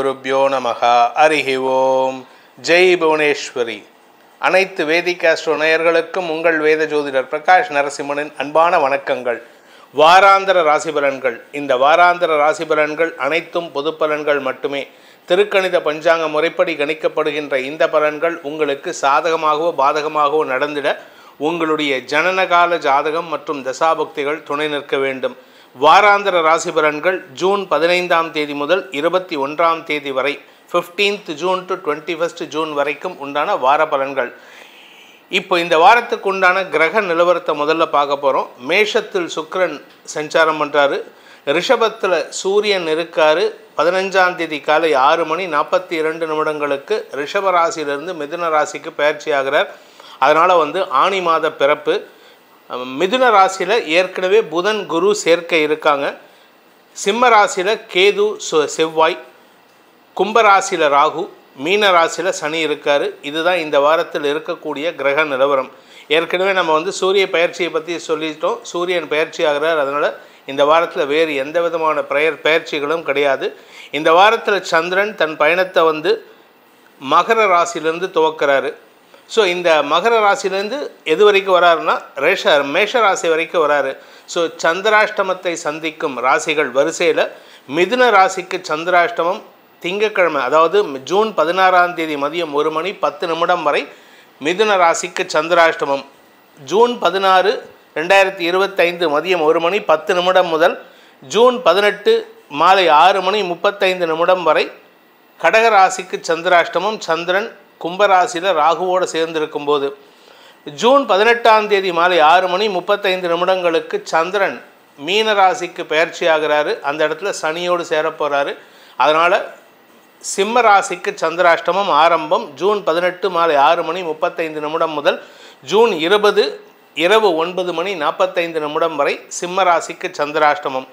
குருப்யோ நமஹ. ஹரிஹி ஓம். ஜெய் புவனேஸ்வரி. அனைத்து வேதிக் ஆஸ்ட்ரோ நேயர்களுக்கும் உங்கள் வேத ஜோதிடர் பிரகாஷ் நரசிம்மனின் அன்பான வணக்கங்கள். வாராந்திர ராசி பலன்கள். இந்த வாராந்திர ராசி பலன்கள் அனைத்தும் பொது பலன்கள் மட்டுமே. திருக்கணித பஞ்சாங்க முறைப்படி கணிக்கப்படுகின்ற இந்த பலன்கள் உங்களுக்கு சாதகமாகவோ பாதகமாகவோ நடந்திட உங்களுடைய ஜனனகால ஜாதகம் மற்றும் தசாபக்திகள் துணை நிற்க வேண்டும். வாராந்திர ராசி பலன்கள் ஜூன் 15ஆம் தேதி முதல் 21ஆம் தேதி வரை 15th June to 21st June வரைக்கும் உண்டான வார பலன்கள். இப்போ இந்த வாரத்துக்கு உண்டான கிரக நிலவரத்தை முதல்ல பார்க்க போகிறோம். மேஷத்தில் சுக்கிரன் சஞ்சாரம் பண்ணுறாரு. ரிஷபத்தில் சூரியன் இருக்காரு. 15ஆம் தேதி காலை 6:42 ரிஷப ராசியிலிருந்து மிதுன ராசிக்கு பயிற்சி ஆகிறார். அதனால் ஆனி மாத பிறப்பு. மிதுன ராசியில் ஏற்கனவே புதன் குரு சேர்க்கை இருக்காங்க. சிம்ம ராசியில் கேது செவ்வாய், கும்பராசியில் ராகு, மீன ராசியில் சனி இருக்கார். இதுதான் இந்த வாரத்தில் இருக்கக்கூடிய கிரக நிலவரம். ஏற்கனவே நம்ம சூரிய பயிற்சியை பற்றி சொல்லிட்டோம். சூரியன் பயிற்சி ஆகிறார். அதனால் இந்த வாரத்தில் வேறு எந்த விதமான பயிற்சிகளும் கிடையாது. இந்த வாரத்தில் சந்திரன் தன் பயணத்தை மகர ராசியிலேருந்து துவக்கிறாரு. ஸோ இந்த மகர ராசிலேருந்து எது வரைக்கும் வராருன்னா மேஷ ராசி வரைக்கும் வராரு. ஸோ சந்திராஷ்டமத்தை சந்திக்கும் ராசிகள் வரிசையில் மிதுன ராசிக்கு சந்திராஷ்டமம் திங்கட்கிழமை, அதாவது ஜூன் 16ஆம் தேதி மதியம் 1:10 வரை மிதுன ராசிக்கு சந்திராஷ்டமம். ஜூன் 16, 2025 மதியம் 1:10 முதல் ஜூன் 18 மாலை 6:35 வரை கடக ராசிக்கு சந்திராஷ்டமம். சந்திரன் கும்பராசியில் ராகுவோடு சேர்ந்திருக்கும் போது ஜூன் 18ஆம் தேதி மாலை 6:35 சந்திரன் மீன ராசிக்கு பயிற்சி ஆகிறாரு. அந்த இடத்துல சனியோடு சேரப்போகிறாரு. அதனால் சிம்ம ராசிக்கு சந்திராஷ்டமம் ஆரம்பம் ஜூன் 18 மாலை 6:35 முதல் ஜூன் 20 இரவு 9:45 வரை சிம்ம ராசிக்கு சந்திராஷ்டமம்.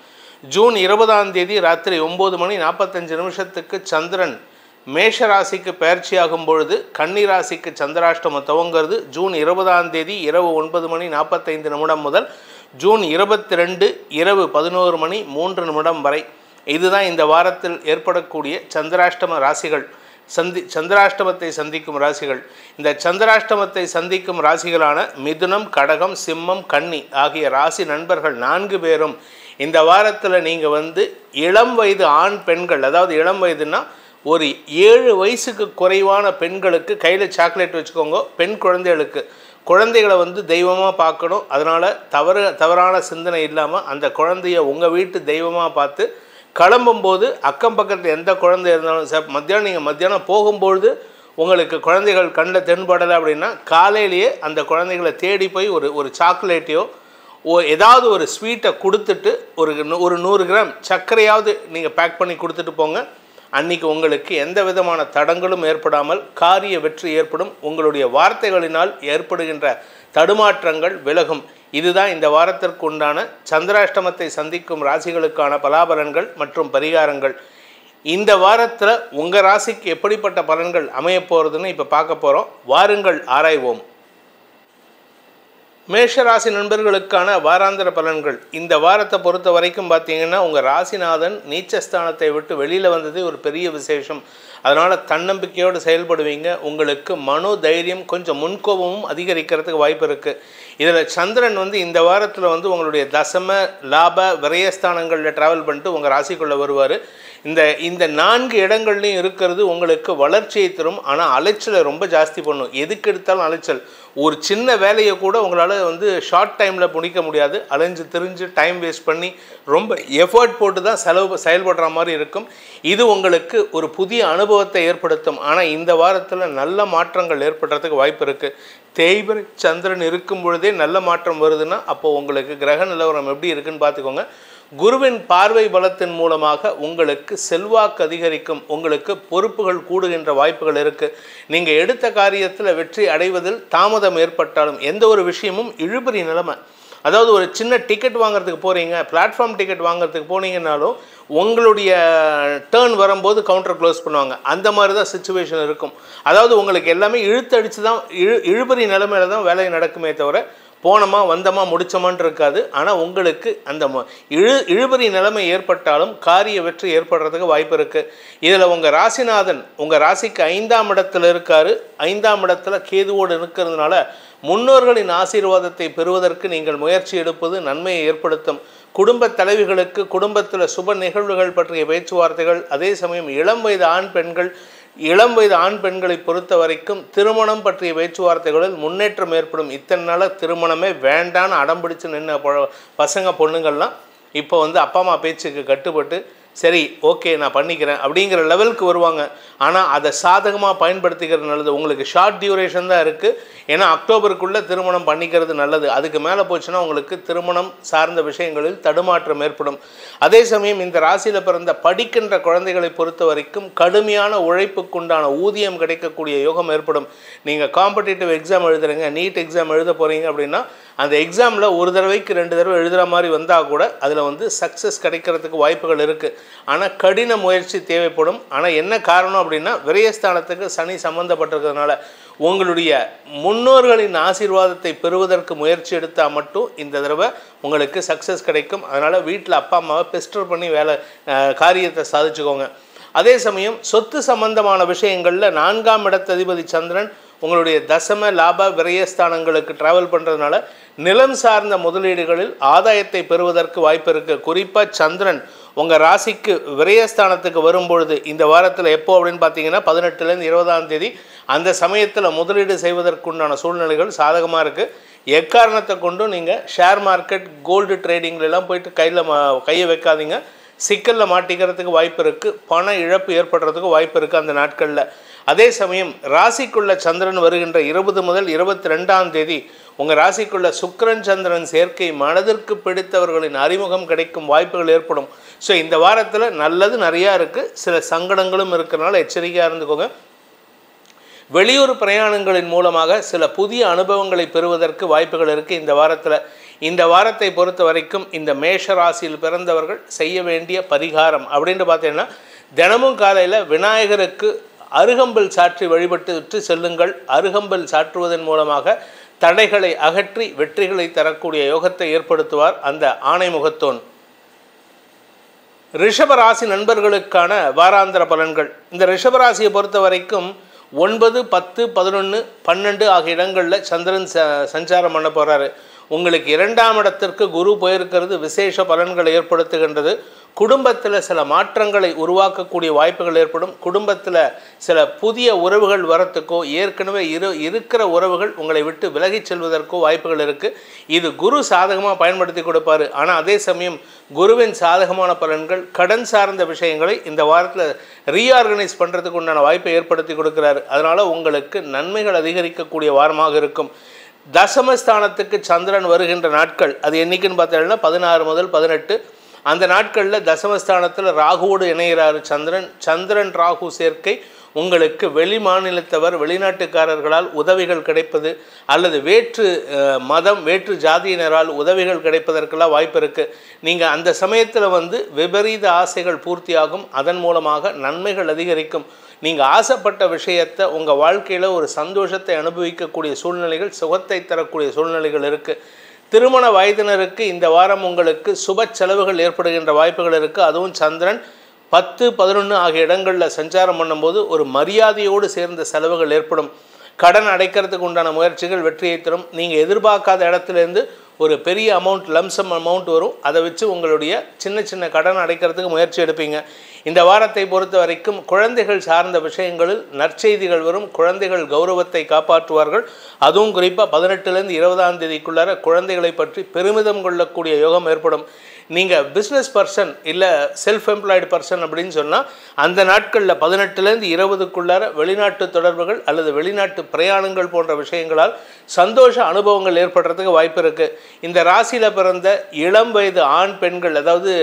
ஜூன் 20ஆம் தேதி ராத்திரி 9:45 சந்திரன் மேஷ ராசிக்கு பயிற்சி ஆகும் பொழுது கன்னி ராசிக்கு சந்திராஷ்டமம் துவங்கிறது. ஜூன் 20ஆம் தேதி இரவு 9:45 முதல் ஜூன் 22 இரவு 11:03 வரை. இதுதான் இந்த வாரத்தில் ஏற்படக்கூடிய சந்திராஷ்டம ராசிகள். சந்திராஷ்டமத்தை சந்திக்கும் ராசிகள். இந்த சந்திராஷ்டமத்தை சந்திக்கும் ராசிகளான மிதுனம், கடகம், சிம்மம், கன்னி ஆகிய ராசி நண்பர்கள் 4 பேரும் இந்த வாரத்தில் நீங்கள் இளம் வயது ஆண் பெண்கள், அதாவது இளம் வயதுன்னா ஒரு 7 வயசுக்கு குறைவான பெண்களுக்கு கையில் சாக்லேட் வச்சுக்கோங்க. பெண் குழந்தைகளை தெய்வமாக பார்க்கணும். அதனால் தவறான சிந்தனை இல்லாமல் அந்த குழந்தைய உங்கள் வீட்டு தெய்வமாக பார்த்து கிளம்பும்போது அக்கம் பக்கத்தில் எந்த குழந்தை இருந்தாலும் சார் மத்தியானம் போகும்பொழுது உங்களுக்கு குழந்தைகள் கண்ணில் தென்படலை அப்படின்னா காலையிலேயே அந்த குழந்தைகளை தேடி போய் ஒரு சாக்லேட்டையோ ஏதாவது ஒரு ஸ்வீட்டை கொடுத்துட்டு ஒரு 100 கிராம் சர்க்கரையாவது நீங்கள் பேக் பண்ணி கொடுத்துட்டு போங்க. அன்றைக்கி உங்களுக்கு எந்த விதமான தடங்களும் ஏற்படாமல் காரிய வெற்றி ஏற்படும். உங்களுடைய வார்த்தைகளினால் ஏற்படுகின்ற தடுமாற்றங்கள் விலகும். இதுதான் இந்த வாரத்திற்கு உண்டான சந்திராஷ்டமத்தை சந்திக்கும் ராசிகளுக்கான பலாபலன்கள் மற்றும் பரிகாரங்கள். இந்த வாரத்தில் உங்கள் ராசிக்கு எப்படிப்பட்ட பலன்கள் அமைய போகிறதுன்னு இப்போ பார்க்க போகிறோம். வாருங்கள் ஆராய்வோம். மேஷராசி நண்பர்களுக்கான வாராந்திர பலன்கள். இந்த வாரத்தை பொறுத்த வரைக்கும் பார்த்தீங்கன்னா உங்கள் ராசிநாதன் நீச்சஸ்தானத்தை விட்டு வெளியில் வந்தது ஒரு பெரிய விசேஷம். அதனால் தன்னம்பிக்கையோடு செயல்படுவீங்க. உங்களுக்கு மனோ தைரியம் கொஞ்சம் முன்கோபமும் அதிகரிக்கிறதுக்கு வாய்ப்பு இருக்குது. இதில் சந்திரன் இந்த வாரத்தில் உங்களுடைய தசம லாப விரயஸ்தானங்களில் ட்ராவல் பண்ணிட்டு உங்கள் ராசிக்குள்ளே வருவார். இந்த 4 இடங்கள்லையும் இருக்கிறது உங்களுக்கு வளர்ச்சியை தரும். ஆனால் அலைச்சலை ரொம்ப ஜாஸ்தி பண்ணும். எதுக்கு எடுத்தாலும் அலைச்சல். ஒரு சின்ன வேலையை கூட உங்களால் ஷார்ட் டைமில் முடிக்க முடியாது. அலைஞ்சு திரிஞ்சு டைம் வேஸ்ட் பண்ணி ரொம்ப எஃபர்ட் போட்டு தான் செயல்படுற மாதிரி இருக்கும். இது உங்களுக்கு ஒரு புதிய அனுபவத்தை ஏற்படுத்தும். ஆனால் இந்த வாரத்தில் நல்ல மாற்றங்கள் ஏற்படுறதுக்கு வாய்ப்பு இருக்குது. தேய்பிரை சந்திரன் இருக்கும் பொழுதே நல்ல மாற்றம் வருதுன்னா அப்போது உங்களுக்கு கிரக நிலவரம் எப்படி இருக்குன்னு பார்த்துக்கோங்க. குருவின் பார்வை பலத்தின் மூலமாக உங்களுக்கு செல்வாக்கு அதிகரிக்கும். உங்களுக்கு பொறுப்புகள் கூடுகின்ற வாய்ப்புகள் இருக்குது. நீங்கள் எடுத்த காரியத்தில் வெற்றி அடைவதில் தாமதம் ஏற்பட்டாலும் எந்த ஒரு விஷயமும் இழுபறி நிலைமை. அதாவது ஒரு சின்ன டிக்கெட் வாங்குறதுக்கு போகிறீங்க, பிளாட்ஃபார்ம் டிக்கெட் வாங்குறதுக்கு போனீங்கன்னாலும் உங்களுடைய டேர்ன் வரும்போது கவுண்டர் க்ளோஸ் பண்ணுவாங்க. அந்த மாதிரி தான் சிச்சுவேஷன் இருக்கும். அதாவது உங்களுக்கு எல்லாமே இழுத்தடிச்சு தான் இழுபறி நிலைமையில தான் வேலை நடக்குமே தவிர போனோமா வந்தோமா முடிச்சோமான்னு இருக்காது. ஆனால் உங்களுக்கு அந்த இழுபறி நிலைமை ஏற்பட்டாலும் காரிய வெற்றி ஏற்படுறதுக்கு வாய்ப்பு இருக்குது. இதில் உங்கள் ராசிநாதன் உங்கள் ராசிக்கு 5ஆம் இடத்துல இருக்கார். 5ஆம் இடத்துல கேதுவோடு இருக்கிறதுனால முன்னோர்களின் ஆசீர்வாதத்தை பெறுவதற்கு நீங்கள் முயற்சி எடுப்பது நன்மையை ஏற்படுத்தும். குடும்ப தலைவிகளுக்கு குடும்பத்தில் சுப நிகழ்வுகள் பற்றிய பேச்சுவார்த்தைகள், அதே சமயம் இளம் வயது ஆண் பெண்களை பொறுத்த வரைக்கும் திருமணம் பற்றிய பேச்சுவார்த்தைகளில் முன்னேற்றம் ஏற்படும். இத்தனை நாளாக திருமணமே வேண்டான்னு அடம்பிடிச்சு நின்ன பசங்க பொண்ணுங்கள்லாம் இப்போ அப்பா அம்மா பேச்சுக்கு கட்டுப்பட்டு சரி ஓகே நான் பண்ணிக்கிறேன் அப்படிங்கிற லெவலுக்கு வருவாங்க. ஆனால் அதை சாதகமாக பயன்படுத்திக்கிறது நல்லது. உங்களுக்கு ஷார்ட் டியூரேஷன் தான் இருக்குது. ஏன்னா அக்டோபருக்குள்ளே திருமணம் பண்ணிக்கிறது நல்லது. அதுக்கு மேலே போச்சுன்னா உங்களுக்கு திருமணம் சார்ந்த விஷயங்களில் தடுமாற்றம் ஏற்படும். அதே சமயம் இந்த ராசியில் பிறந்த படிக்கின்ற குழந்தைகளை பொறுத்த வரைக்கும் கடுமையான உழைப்புக்குண்டான ஊதியம் கிடைக்கக்கூடிய யோகம் ஏற்படும். நீங்கள் காம்படிட்டிவ் எக்ஸாம் எழுதுறீங்க, நீட் எக்ஸாம் எழுத போகிறீங்க அப்படின்னா அந்த எக்ஸாமில் ஒரு தடவைக்கு 2 தடவை எழுதுகிற மாதிரி வந்தால் கூட அதில் சக்ஸஸ் கிடைக்கிறதுக்கு வாய்ப்புகள் இருக்குது. ஆனால் கடின முயற்சி தேவைப்படும். ஆனால் என்ன காரணம் அப்படின்னா விரயஸ்தானத்துக்கு சனி சம்மந்தப்பட்டிருக்கிறதுனால உங்களுடைய முன்னோர்களின் ஆசீர்வாதத்தை பெறுவதற்கு முயற்சி எடுத்தால் மட்டும் இந்த தடவை உங்களுக்கு சக்ஸஸ் கிடைக்கும். அதனால் வீட்டில் அப்பா அம்மாவை பெஸ்டர் பண்ணி காரியத்தை சாதிச்சுக்கோங்க. அதே சமயம் சொத்து சம்பந்தமான விஷயங்களில் 4ஆம் இடத்ததிபதி சந்திரன் உங்களுடைய தசம லாப விரயஸ்தானங்களுக்கு ட்ராவல் பண்ணுறதுனால நிலம் சார்ந்த முதலீடுகளில் ஆதாயத்தை பெறுவதற்கு வாய்ப்பு இருக்குது. குறிப்பாக சந்திரன் உங்கள் ராசிக்கு விரயஸ்தானத்துக்கு வரும்பொழுது இந்த வாரத்தில் எப்போ அப்படின்னு பார்த்தீங்கன்னா 18லேருந்து 20ஆம் தேதி அந்த சமயத்தில் முதலீடு செய்வதற்குண்டான சூழ்நிலைகள் சாதகமாக இருக்குது. எக்காரணத்தை கொண்டும் நீங்கள் ஷேர் மார்க்கெட் கோல்டு ட்ரேடிங்லாம் போயிட்டு கையை வைக்காதீங்க. சிக்கலில் மாட்டிக்கிறதுக்கு வாய்ப்பு இருக்குது. பண இழப்பு ஏற்படுறதுக்கு வாய்ப்பு இருக்குது அந்த நாட்களில். அதே சமயம் ராசிக்குள்ள சந்திரன் வருகின்ற 20 முதல் 22ஆம் தேதி உங்கள் ராசிக்குள்ள சுக்கிரன் சந்திரன் சேர்க்கை மனதிற்கு பிடித்தவர்களின் அறிமுகம் கிடைக்கும் வாய்ப்புகள் ஏற்படும். ஸோ இந்த வாரத்தில் நல்லது நிறையா இருக்குது, சில சங்கடங்களும் இருக்கிறனால எச்சரிக்கையாக இருந்துக்கோங்க. வெளியூர் பிரயாணங்களின் மூலமாக சில புதிய அனுபவங்களை பெறுவதற்கு வாய்ப்புகள் இருக்குது இந்த வாரத்தில். இந்த வாரத்தை பொறுத்த வரைக்கும் இந்த மேஷ ராசியில் பிறந்தவர்கள் செய்ய வேண்டிய பரிகாரம் அப்படின்ட்டு பார்த்தீங்கன்னா தினமும் காலையில் விநாயகருக்கு அருகம்பல் சாற்றி வழிபட்டு விட்டு செல்லுங்கள். அருகம்பல் சாற்றுவதன் மூலமாக தடைகளை அகற்றி வெற்றிகளை தரக்கூடிய யோகத்தை ஏற்படுத்துவார் அந்த ஆணைமுகத்தோன். ரிஷபராசி நண்பர்களுக்கான வாராந்திர பலன்கள். இந்த ரிஷபராசியை பொறுத்த வரைக்கும் 9, 10, 11, 12 ஆகிய இடங்களில் சந்திரன் சஞ்சாரம் பண்ண போகிறாரு. உங்களுக்கு 2ஆம் இடத்திற்கு குரு போயிருக்கிறது விசேஷ பலன்களை ஏற்படுத்துகின்றது. குடும்பத்தில் சில மாற்றங்களை உருவாக்கக்கூடிய வாய்ப்புகள் ஏற்படும். குடும்பத்தில் சில புதிய உறவுகள் வரத்துக்கோ ஏற்கனவே இருக்கிற உறவுகள் உங்களை விட்டு விலகிச் செல்வதற்கோ வாய்ப்புகள் இருக்குது. இது குரு சாதகமாக பயன்படுத்தி கொடுப்பார். ஆனால் அதே சமயம் குருவின் சாதகமான பலன்கள் கடன் சார்ந்த விஷயங்களை இந்த வாரத்தில் ரீஆர்கனைஸ் பண்ணுறதுக்கு உண்டான வாய்ப்பை ஏற்படுத்தி கொடுக்குறாரு. அதனால் உங்களுக்கு நன்மைகள் அதிகரிக்கக்கூடிய வாரமாக இருக்கும். தசமஸ்தானத்துக்கு சந்திரன் வருகின்ற நாட்கள் அது என்றைக்குன்னு பார்த்தீங்கன்னா 16 முதல் 18. அந்த நாட்களில் தசமஸ்தானத்தில் ராகுவோடு இணைகிறார் சந்திரன் ராகு சேர்க்கை உங்களுக்கு வெளி மாநிலத்தவர் வெளிநாட்டுக்காரர்களால் உதவிகள் கிடைப்பது அல்லது வேற்று மதம் வேற்று ஜாதியினரால் உதவிகள் கிடைப்பதற்கெல்லாம் வாய்ப்பு இருக்குது. நீங்கள் அந்த சமயத்தில் விபரீத ஆசைகள் பூர்த்தியாகும். அதன் மூலமாக நன்மைகள் அதிகரிக்கும். நீங்கள் ஆசைப்பட்ட விஷயத்தை உங்கள் வாழ்க்கையில் ஒரு சந்தோஷத்தை அனுபவிக்கக்கூடிய சூழ்நிலைகள், சுகத்தை தரக்கூடிய சூழ்நிலைகள் இருக்குது. திருமண வயதினருக்கு இந்த வாரம் உங்களுக்கு சுப செலவுகள் ஏற்படுகின்ற வாய்ப்புகள் இருக்குது. அதுவும் சந்திரன் 10, 11 ஆகிய இடங்களில் சஞ்சாரம் பண்ணும்போது ஒரு மரியாதையோடு சேர்ந்த செலவுகள் ஏற்படும். கடன் அடைக்கிறதுக்கு உண்டான முயற்சிகள் வெற்றியை தரும். நீங்கள் எதிர்பார்க்காத இடத்துலேருந்து ஒரு பெரிய அமௌண்ட் லம்சம் அமௌண்ட் வரும். அதை வச்சு உங்களுடைய சின்ன சின்ன கடன் அடைக்கிறதுக்கு முயற்சி எடுப்பீங்க. இந்த வாரத்தை பொறுத்த வரைக்கும் குழந்தைகள் சார்ந்த விஷயங்களில் நற்செய்திகள் வரும். குழந்தைகள் கௌரவத்தை காப்பாற்றுவார்கள். அதுவும் குறிப்பாக 18லேருந்து 20ஆம் தேதிக்குள்ளார குழந்தைகளை பற்றி பெருமிதம் கொள்ளக்கூடிய யோகம் ஏற்படும். நீங்கள் பிஸ்னஸ் பர்சன் இல்லை செல்ஃப் எம்ப்ளாய்டு பர்சன் அப்படின்னு சொன்னால் அந்த நாட்களில் 18லேருந்து 20க்குள்ளார வெளிநாட்டு தொடர்புகள் அல்லது வெளிநாட்டு பிரயாணங்கள் போன்ற விஷயங்களால் சந்தோஷ அனுபவங்கள் ஏற்படுறதுக்கு வாய்ப்பு இருக்குது. இந்த ராசியில் பிறந்த இளம் வயது ஆண் பெண்கள், அதாவது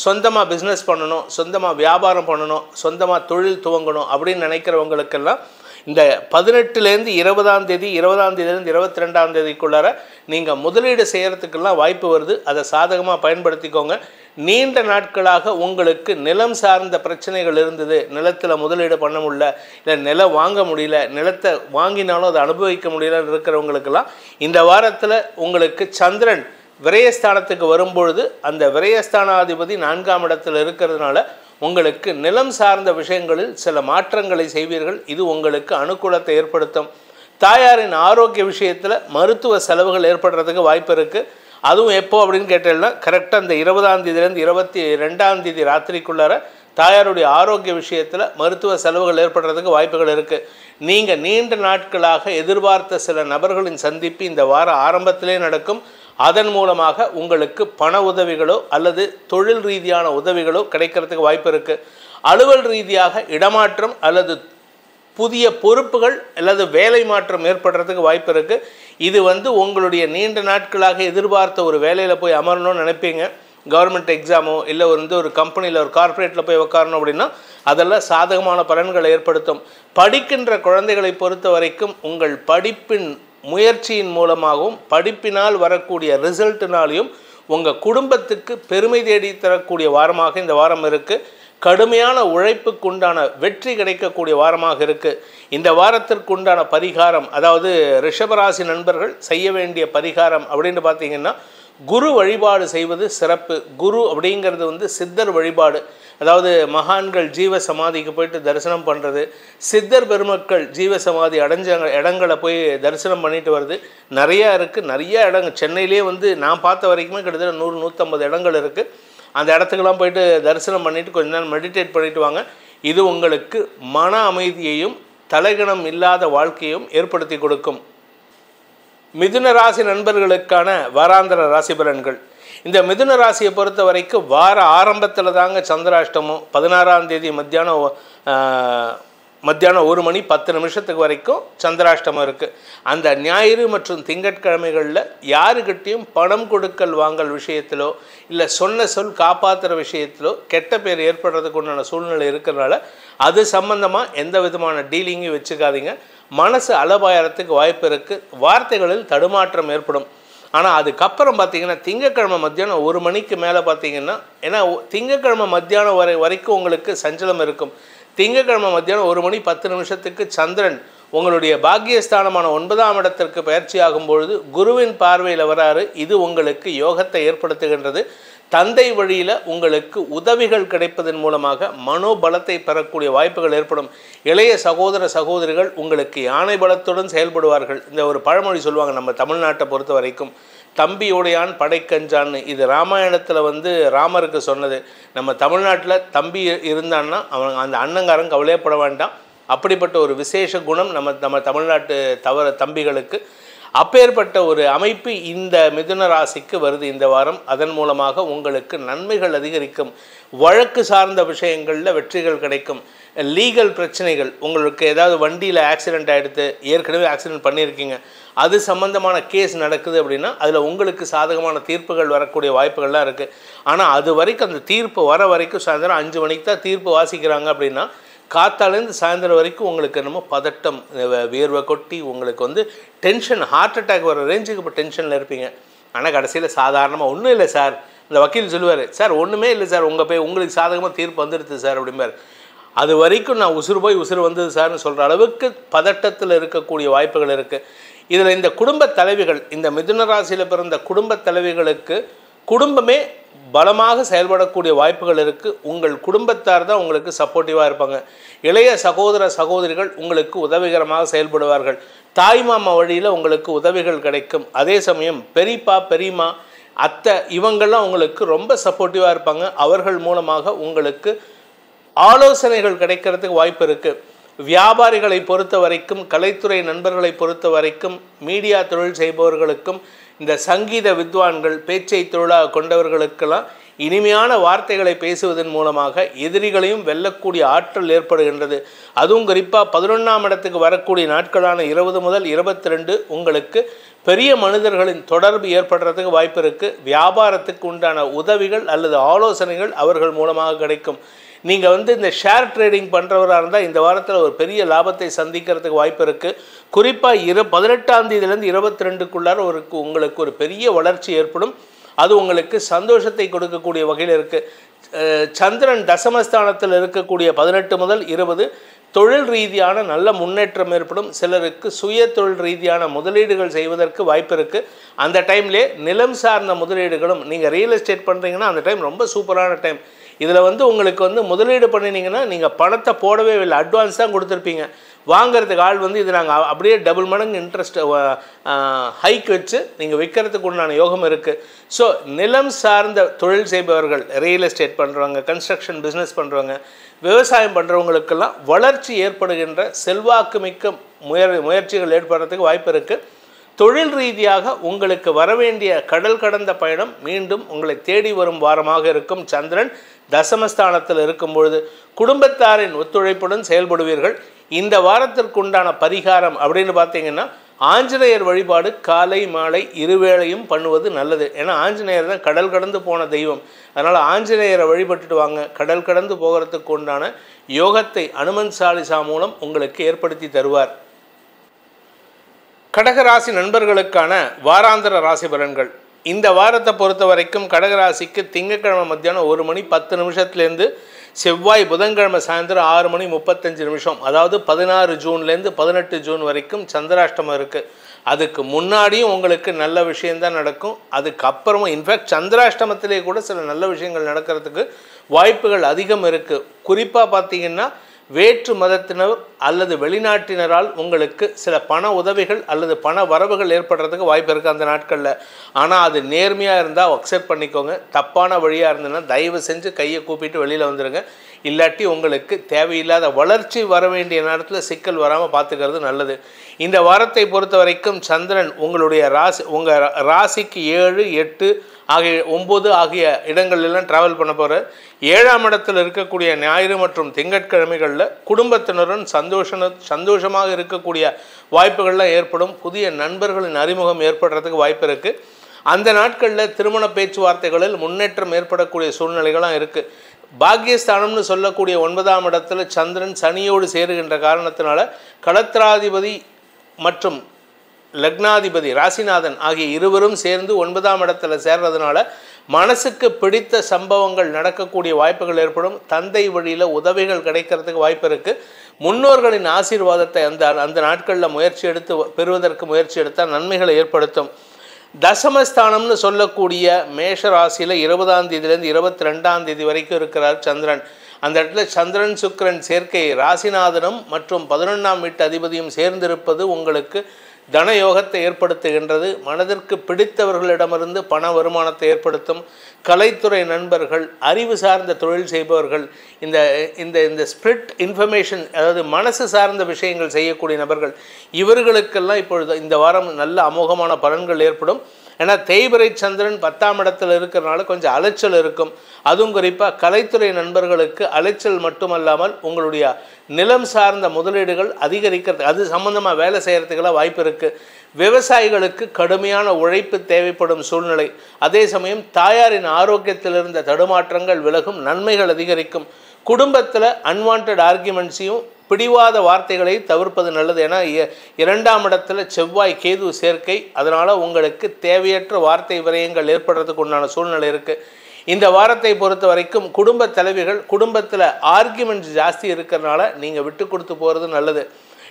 சொந்தமாக பிஸ்னஸ் பண்ணணும், சொந்தமாக வியாபாரம் பண்ணணும், சொந்தமாக தொழில் துவங்கணும் அப்படின்னு நினைக்கிறவங்களுக்கெல்லாம் இந்த 18லேருந்து 20ஆம் தேதி 20ஆம் தேதியிலேருந்து 22ஆம் தேதிக்குள்ளார நீங்கள் முதலீடு செய்கிறதுக்கெல்லாம் வாய்ப்பு வருது. அதை சாதகமாக பயன்படுத்திக்கோங்க. நீண்ட நாட்களாக உங்களுக்கு நிலம் சார்ந்த பிரச்சனைகள் இருந்தது, நிலத்தில் முதலீடு பண்ண முடியல, இல்லை நிலம் வாங்க முடியல, நிலத்தை வாங்கினாலும் அதை அனுபவிக்க முடியலன்னு இருக்கிறவங்களுக்கெல்லாம் இந்த வாரத்தில் உங்களுக்கு சந்திரன் விரயஸ்தானத்துக்கு வரும்பொழுது அந்த விரயஸ்தானாதிபதி 4ஆம் இடத்தில் இருக்கிறதுனால உங்களுக்கு நிலம் சார்ந்த விஷயங்களில் சில மாற்றங்களை செய்வீர்கள். இது உங்களுக்கு அனுகூலத்தை ஏற்படுத்தும். தாயாரின் ஆரோக்கிய விஷயத்தில் மருத்துவ செலவுகள் ஏற்படுறதுக்கு வாய்ப்பு இருக்குது. அதுவும் எப்போ அப்படின்னு கேட்டேன்னா கரெக்டாக இந்த 20ஆம் தேதியிலேருந்து 22ஆம் தேதி ராத்திரிக்குள்ளார தாயாருடைய ஆரோக்கிய விஷயத்தில் மருத்துவ செலவுகள் ஏற்படுறதுக்கு வாய்ப்புகள் இருக்குது. நீங்கள் நீண்ட நாட்களாக எதிர்பார்த்த சில நபர்களின் சந்திப்பு இந்த வார ஆரம்பத்திலே நடக்கும். அதன் மூலமாக உங்களுக்கு பண உதவிகளோ அல்லது தொழில் ரீதியான உதவிகளோ கிடைக்கிறதுக்கு வாய்ப்பு இருக்குது. அலுவல் ரீதியாக இடமாற்றம் அல்லது புதிய பொறுப்புகள் அல்லது வேலை மாற்றம் ஏற்படுறதுக்கு வாய்ப்பு இருக்குது. இது உங்களுடைய நீண்ட நாட்களாக எதிர்பார்த்த ஒரு வேலையில் போய் அமரணும்னு நினைப்பீங்க. கவர்மெண்ட் எக்ஸாமோ இல்லை ஒரு கம்பெனியில் ஒரு கார்ப்பரேட்டில் போய் உட்காரணும் அப்படின்னா அதெல்லாம் சாதகமான பலன்களை ஏற்படுத்தும். படிக்கின்ற குழந்தைகளை பொறுத்த வரைக்கும் உங்கள் படிப்பின் முயற்சியின் மூலமாகவும் படிப்பினால் வரக்கூடிய ரிசல்ட்டினாலையும் உங்கள் குடும்பத்துக்கு பெருமை தேடி தரக்கூடிய வாரமாக இந்த வாரம் இருக்குது. கடுமையான உழைப்புக்கு உண்டான வெற்றி கிடைக்கக்கூடிய வாரமாக இருக்குது. இந்த வாரத்திற்கு உண்டான பரிகாரம், அதாவது ரிஷபராசி நண்பர்கள் செய்ய வேண்டிய பரிகாரம் அப்படின்னு பார்த்தீங்கன்னா குரு வழிபாடு செய்வது சிறப்பு. குரு அப்படிங்கிறது சித்தர் வழிபாடு. அதாவது மகான்கள் ஜீவ சமாதிக்கு போயிட்டு தரிசனம் பண்ணுறது, சித்தர் பெருமக்கள் ஜீவ சமாதி அடைஞ்ச இடங்களை போய் தரிசனம் பண்ணிட்டு வருது நிறையா இருக்குது. நிறைய இடங்கள் சென்னையிலே நான் பார்த்த வரைக்குமே கிட்டத்தட்ட 100-150 இடங்கள் இருக்குது. அந்த இடத்துக்கெல்லாம் போயிட்டு தரிசனம் பண்ணிவிட்டு கொஞ்ச நேரம் மெடிடேட் பண்ணிட்டு வாங்க. இது உங்களுக்கு மன அமைதியையும் தலைகணம் இல்லாத வாழ்க்கையும் ஏற்படுத்தி கொடுக்கும். மிதுன ராசி நண்பர்களுக்கான வாராந்திர ராசி பலன்கள். இந்த மிதுன ராசியை பொறுத்த வரைக்கும் வார ஆரம்பத்தில் தாங்க சந்திராஷ்டமம் 16ஆம் தேதி மத்தியானம் 1:10 வரைக்கும் சந்திராஷ்டமம் இருக்குது. அந்த ஞாயிறு மற்றும் திங்கட்கிழமைகளில் யாருக்கிட்டையும் பணம் கொடுக்கல் வாங்கல் விஷயத்திலோ இல்லை சொன்ன சொல் காப்பாற்றுற விஷயத்திலோ கெட்ட பேர் ஏற்படுறதுக்கு உண்டான சூழ்நிலை இருக்கிறதுனால அது சம்பந்தமாக எந்த விதமான டீலிங்கையும் வச்சுக்காதீங்க. மனசு அலபாயறதுக்கு வாய்ப்பு இருக்குது. வார்த்தைகளில் தடுமாற்றம் ஏற்படும். ஆனால் அதுக்கப்புறம் பார்த்திங்கன்னா திங்கட்கிழமை மத்தியானம் 1 மணிக்கு மேலே பார்த்திங்கன்னா, ஏன்னா திங்கட்கிழமை மத்தியானம் வரைக்கும் உங்களுக்கு சஞ்சலம் இருக்கும். திங்கட்கிழமை மத்தியானம் 1:10 சந்திரன் உங்களுடைய பாக்கியஸ்தானமான 9ஆம் இடத்திற்கு பயிற்சி ஆகும்பொழுது குருவின் பார்வையில் வராரு. இது உங்களுக்கு யோகத்தை ஏற்படுத்துகின்றது. தந்தை வழியில் உங்களுக்கு உதவிகள் கிடைப்பதன் மூலமாக மனோபலத்தை பெறக்கூடிய வாய்ப்புகள் ஏற்படும். இளைய சகோதர சகோதரிகள் உங்களுக்கு யானை பலத்துடன் செயல்படுவார்கள். இந்த ஒரு பழமொழி சொல்லுவாங்க நம்ம தமிழ்நாட்டை பொறுத்த வரைக்கும், தம்பியோடையான் படைக்கஞ்சான்னு. இது ராமாயணத்தில் ராமருக்கு சொன்னது. நம்ம தமிழ்நாட்டில் தம்பி இருந்தான்னா அவன் அந்த அண்ணங்காரன் கவலையப்பட வேண்டாம். அப்படிப்பட்ட ஒரு விசேஷ குணம் நம்ம தமிழ்நாட்டு தம்பிகளுக்கு. அப்பேற்பட்ட ஒரு அமைப்பு இந்த மிதுன ராசிக்கு வருது இந்த வாரம். அதன் மூலமாக உங்களுக்கு நன்மைகள் அதிகரிக்கும். வழக்கு சார்ந்த விஷயங்களில் வெற்றிகள் கிடைக்கும். லீகல் பிரச்சனைகள், உங்களுக்கு ஏதாவது வண்டியில் ஆக்சிடெண்ட் ஆகிடுது, ஏற்கனவே ஆக்சிடெண்ட் பண்ணியிருக்கீங்க, அது சம்பந்தமான கேஸ் நடக்குது அப்படின்னா அதில் உங்களுக்கு சாதகமான தீர்ப்புகள் வரக்கூடிய வாய்ப்புகள்லாம் இருக்குது. ஆனால் அது வரைக்கும் அந்த தீர்ப்பு வர வரைக்கும் சாயந்தரம் 5 மணிக்கு தான் தீர்ப்பு வாசிக்கிறாங்க அப்படின்னா காத்தாலேருந்து சாயந்தரம் வரைக்கும் உங்களுக்கு என்னமோ பதட்டம், வியர்வை கொட்டி உங்களுக்கு டென்ஷன், ஹார்ட் அட்டாக் வர ரேஞ்சுக்கு இப்போ டென்ஷனில் இருப்பீங்க. ஆனால் கடைசியில் சாதாரணமாக ஒன்றும் இல்லை சார், இந்த வக்கீல் சொல்லுவார், சார் ஒன்றுமே இல்லை சார், உங்களுக்கு சாதகமாக தீர்ப்பு வந்துடுது சார் அப்படிம்பார். அது வரைக்கும் நான் உசுறு போய் உசுறு வந்தது சார்னு சொல்கிற அளவுக்கு பதட்டத்தில் இருக்கக்கூடிய வாய்ப்புகள் இருக்குது. இதில் இந்த குடும்ப தலைவிகள், இந்த மிதுன ராசியில் பிறந்த குடும்ப தலைவிகளுக்கு குடும்பமே பலமாக செயல்படக்கூடிய வாய்ப்புகள் இருக்குது. உங்கள் குடும்பத்தார் தான் உங்களுக்கு சப்போர்ட்டிவாக இருப்பாங்க. இளைய சகோதர சகோதரிகள் உங்களுக்கு உதவிகரமாக செயல்படுவார்கள். தாய்மாமா வழியில் உங்களுக்கு உதவிகள் கிடைக்கும். அதே சமயம் பெரியப்பா பெரியம்மா அத்தை இவங்கள்லாம் உங்களுக்கு ரொம்ப சப்போர்ட்டிவாக இருப்பாங்க. அவர்கள் மூலமாக உங்களுக்கு ஆலோசனைகள் கிடைக்கிறதுக்கு வாய்ப்பு இருக்குது. வியாபாரிகளை பொறுத்த வரைக்கும், கலைத்துறை நண்பர்களை பொறுத்த வரைக்கும், மீடியா தொழில் செய்பவர்களுக்கும், இந்த சங்கீத வித்வான்கள், பேச்சை தொழிலாக கொண்டவர்களுக்கெல்லாம் இனிமையான வார்த்தைகளை பேசுவதன் மூலமாக எதிரிகளையும் வெல்லக்கூடிய ஆற்றல் ஏற்படுகின்றது. அதுவும் குறிப்பாக 11ஆம் இடத்துக்கு வரக்கூடிய நாட்களான 20 முதல் 22 உங்களுக்கு பெரிய மனிதர்களின் தொடர்பு ஏற்படுறதுக்கு வாய்ப்பு இருக்குது. வியாபாரத்துக்கு உண்டான உதவிகள் அல்லது ஆலோசனைகள் அவர்கள் மூலமாக கிடைக்கும். நீங்கள் இந்த ஷேர் ட்ரேடிங் பண்ணுறவராக இருந்தால் இந்த வாரத்தில் ஒரு பெரிய லாபத்தை சந்திக்கிறதுக்கு வாய்ப்பு இருக்குது. குறிப்பாக 18ஆம் தேதியிலேருந்து 22க்குள்ளார உங்களுக்கு ஒரு பெரிய வளர்ச்சி ஏற்படும். அது உங்களுக்கு சந்தோஷத்தை கொடுக்கக்கூடிய வகையில் இருக்குது. சந்திரன் தசமஸ்தானத்தில் இருக்கக்கூடிய 18 முதல் 20 தொழில் ரீதியான நல்ல முன்னேற்றம் ஏற்படும். சிலருக்கு சுய தொழில் ரீதியான முதலீடுகள் செய்வதற்கு வாய்ப்பு இருக்குது. அந்த டைம்லேயே நிலம் சார்ந்த முதலீடுகளும், நீங்கள் ரியல் எஸ்டேட் பண்ணுறீங்கன்னா அந்த டைம் ரொம்ப சூப்பரான டைம். இதில் உங்களுக்கு முதலீடு பண்ணினீங்கன்னா நீங்கள் பணத்தை போடவே இல்லை, அட்வான்ஸ் தான் கொடுத்துருப்பீங்க. வாங்கிறதுக்கு ஆள் இது நாங்கள் அப்படியே டபுள் மடங்கு இன்ட்ரெஸ்ட் ஹைக் வச்சு நீங்கள் விற்கிறதுக்கு உண்டான யோகம் இருக்குது. ஸோ நிலம் சார்ந்த தொழில் செய்பவர்கள், ரியல் எஸ்டேட் பண்ணுறவங்க, கன்ஸ்ட்ரக்ஷன் பிஸ்னஸ் பண்ணுறவங்க, விவசாயம் பண்ணுறவங்களுக்கெல்லாம் வளர்ச்சி ஏற்படுகின்ற செல்வாக்கு மிக்க முயற்சிகள் ஏற்படுறதுக்கு வாய்ப்பு இருக்குது. தொழில் ரீதியாக உங்களுக்கு வரவேண்டிய கடல் கடந்த பயணம் மீண்டும் உங்களை தேடி வரும் வாரமாக இருக்கும். சந்திரன் தசமஸ்தானத்தில் இருக்கும் பொழுது குடும்பத்தாரின் ஒத்துழைப்புடன் செயல்படுவீர்கள். இந்த வாரத்திற்குண்டான பரிகாரம் அப்படின்னு பார்த்தீங்கன்னா, ஆஞ்சநேயர் வழிபாடு காலை மாலை இருவேளையும் பண்ணுவது நல்லது. ஏன்னா ஆஞ்சநேயர் தான் கடல் கடந்து போன தெய்வம். அதனால் ஆஞ்சநேயரை வழிபட்டுட்டு வாங்க. கடல் கடந்து போகிறதுக்கு உண்டான யோகத்தை அனுமன் சாலிசா மூலம் உங்களுக்கு ஏற்படுத்தி தருவார். கடகராசி நண்பர்களுக்கான வாராந்திர ராசி பலன்கள். இந்த வாரத்தை பொறுத்த வரைக்கும் கடகராசிக்கு திங்கட்கிழமை மத்தியானம் 1 மணி 10 நிமிஷத்துலேருந்து செவ்வாய் புதன்கிழமை சாயந்தரம் 6 மணி 35 நிமிஷம், அதாவது 16 ஜூன்லேருந்து 18 ஜூன் வரைக்கும் சந்திராஷ்டமம் இருக்குது. அதுக்கு முன்னாடியும் உங்களுக்கு நல்ல விஷயந்தான் நடக்கும். அதுக்கப்புறமும் இன்ஃபேக்ட் சந்திராஷ்டமத்திலே கூட சில நல்ல விஷயங்கள் நடக்கிறதுக்கு வாய்ப்புகள் அதிகம் இருக்குது. குறிப்பாக பார்த்தீங்கன்னா, வேற்று மதத்தினர் அல்லது வெளிநாட்டினரால் உங்களுக்கு சில பண உதவிகள் அல்லது பண வரவுகள் ஏற்படுறதுக்கு வாய்ப்பு இருக்குது அந்த நாட்களில். ஆனால் அது நேர்மையாக இருந்தால் அக்செப்ட் பண்ணிக்கோங்க. தப்பான வழியாக இருந்ததுன்னா தயவு செஞ்சு கையை கூப்பிட்டு வெளியில் வந்துடுங்க. இல்லாட்டி உங்களுக்கு தேவையில்லாத வளர்ச்சி வர வேண்டிய நேரத்தில் சிக்கல் வராமல் பார்த்துக்கிறது நல்லது. இந்த வாரத்தை பொறுத்த வரைக்கும் சந்திரன் உங்களுடைய உங்கள் ராசிக்கு 7, 8 ஆகிய 9 ஆகிய இடங்கள்லாம் ட்ராவல் பண்ண போகிறார். 7ஆம் இடத்தில் இருக்கக்கூடிய ஞாயிறு மற்றும் திங்கட்கிழமைகளில் குடும்பத்தினருடன் சந்தோஷமாக இருக்கக்கூடிய வாய்ப்புகள்லாம் ஏற்படும். புதிய நண்பர்களின் அறிமுகம் ஏற்படுறதுக்கு வாய்ப்பு இருக்குது. அந்த நாட்களில் திருமண பேச்சுவார்த்தைகளில் முன்னேற்றம் ஏற்படக்கூடிய சூழ்நிலைகள்லாம் இருக்குது. பாக்கியஸ்தானம்னு சொல்லக்கூடிய 9ஆம் இடத்துல சந்திரன் சனியோடு சேருகின்ற காரணத்தினால களத்திராதிபதி மற்றும் லக்னாதிபதி ராசிநாதன் ஆகிய இருவரும் சேர்ந்து 9ஆம் இடத்துல சேர்றதுனால மனசுக்கு பிடித்த சம்பவங்கள் நடக்கக்கூடிய வாய்ப்புகள் ஏற்படும். தந்தை வழியில் உதவிகள் கிடைக்கிறதுக்கு வாய்ப்பு இருக்குது. முன்னோர்களின் ஆசீர்வாதத்தை அந்த நாட்களில் பெறுவதற்கு முயற்சி எடுத்தால் நன்மைகளை ஏற்படுத்தும். தசமஸ்தானம்னு சொல்லக்கூடிய மேஷ ராசியில் 20ஆம் தேதியிலேருந்து 22ஆம் தேதி வரைக்கும் இருக்கிறார் சந்திரன். அந்த இடத்துல சந்திரன் சுக்கிரன் சேர்க்கை ராசிநாதனும் மற்றும் 11ஆம் வீட்டு அதிபதியும் சேர்ந்திருப்பது உங்களுக்கு தனயோகத்தை ஏற்படுத்துகின்றது. மனதிற்கு பிடித்தவர்களிடமிருந்து பண வருமானத்தை ஏற்படுத்தும். கலைத்துறை நண்பர்கள், அறிவு சார்ந்த தொழில் செய்பவர்கள், இந்த ஸ்பிரிட் இன்ஃபர்மேஷன், அதாவது மனசு சார்ந்த விஷயங்கள் செய்யக்கூடிய நபர்கள், இவர்களுக்கெல்லாம் இப்பொழுது இந்த வாரம் நல்ல அமோகமான பலன்கள் ஏற்படும். ஏன்னா தேய்பிறை சந்திரன் 10ஆம் இடத்துல இருக்கிறனால கொஞ்சம் அலைச்சல் இருக்கும். அதுவும் குறிப்பாக கலைத்துறை நண்பர்களுக்கு அலைச்சல் மட்டுமல்லாமல் உங்களுடைய நிலம் சார்ந்த முதலீடுகள் அதிகரிக்கிறது, அது சம்பந்தமாக வேலை செய்கிறதுக்கெல்லாம் வாய்ப்பு இருக்குது. விவசாயிகளுக்கு கடுமையான உழைப்பு தேவைப்படும் சூழ்நிலை. அதே சமயம் தாயாரின் ஆரோக்கியத்தில் இருந்த தடுமாற்றங்கள் விலகும், நன்மைகள் அதிகரிக்கும். குடும்பத்தில் அன்வான்ட் ஆர்கியூமெண்ட்ஸையும் பிடிவாத வார்த்தைகளை தவிர்ப்பது நல்லது. ஏன்னா 2ஆம் இடத்துல செவ்வாய் கேது சேர்க்கை, அதனால் உங்களுக்கு தேவையற்ற வார்த்தை விரயங்கள் ஏற்படுறதுக்கு உண்டான சூழ்நிலை இருக்குது. இந்த வாரத்தை பொறுத்த வரைக்கும் குடும்ப தலைவிகள் குடும்பத்தில் ஆர்கியூமெண்ட்ஸ் ஜாஸ்தி இருக்கிறதுனால நீங்கள் விட்டு கொடுத்து போகிறது நல்லது.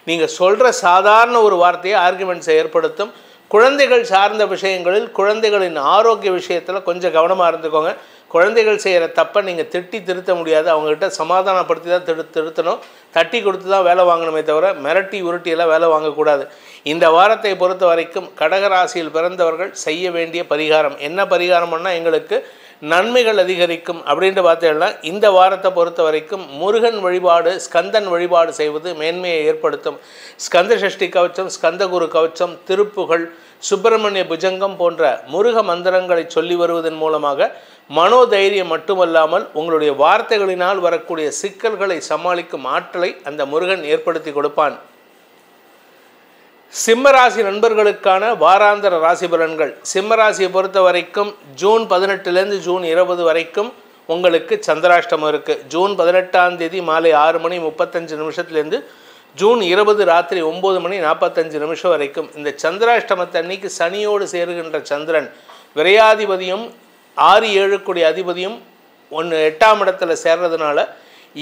நீங்கள் சொல்கிற சாதாரண ஒரு வார்த்தையை ஆர்கியூமெண்ட்ஸை ஏற்படுத்தும். குழந்தைகள் சார்ந்த விஷயங்களில் குழந்தைகளின் ஆரோக்கிய விஷயத்தில் கொஞ்சம் கவனமாக இருந்துக்கோங்க. குழந்தைகள் செய்கிற தப்பை நீங்கள் திட்டி திருத்த முடியாது. அவங்ககிட்ட சமாதானப்படுத்தி தான் திருத்தணும். தட்டி கொடுத்து தான் வேலை வாங்கணுமே தவிர மிரட்டி உருட்டியெல்லாம் வேலை வாங்கக்கூடாது. இந்த வாரத்தை பொறுத்த வரைக்கும் கடகராசியில் பிறந்தவர்கள் செய்ய வேண்டிய பரிகாரம் என்ன பரிகாரம்னா எங்களுக்கு நன்மைகள் அதிகரிக்கும் அப்படின்ட்டு பார்த்தீங்கன்னா, இந்த வாரத்தை பொறுத்த வரைக்கும் முருகன் வழிபாடு, ஸ்கந்தன் வழிபாடு செய்வது மேன்மையை ஏற்படுத்தும். ஸ்கந்த சஷ்டி கவச்சம், ஸ்கந்தகுரு கவச்சம், திருப்புகள், சுப்பிரமணிய புஜங்கம் போன்ற முருக மந்திரங்களை சொல்லி வருவதன் மூலமாக மனோதைரியம் மட்டுமல்லாமல் உங்களுடைய வார்த்தைகளினால் வரக்கூடிய சிக்கல்களை சமாளிக்கும் ஆற்றலை அந்த முருகன் ஏற்படுத்தி கொடுப்பான். சிம்மராசி நண்பர்களுக்கான வாராந்திர ராசி பலன்கள். சிம்மராசியை பொறுத்த வரைக்கும் ஜூன் 18லேருந்து ஜூன் 20 வரைக்கும் உங்களுக்கு சந்திராஷ்டமம் இருக்குது. ஜூன் 18ஆம் தேதி மாலை 6 மணி 35 நிமிஷத்துலேருந்து ஜூன் 20 ராத்திரி 9 மணி 45 நிமிஷம் வரைக்கும். இந்த சந்திராஷ்டமத்தை அன்னைக்கு சனியோடு சேருகின்ற சந்திரன் விரையாதிபதியும் 6-7 கூடிய அதிபதியும் 8ஆம் இடத்துல சேர்றதுனால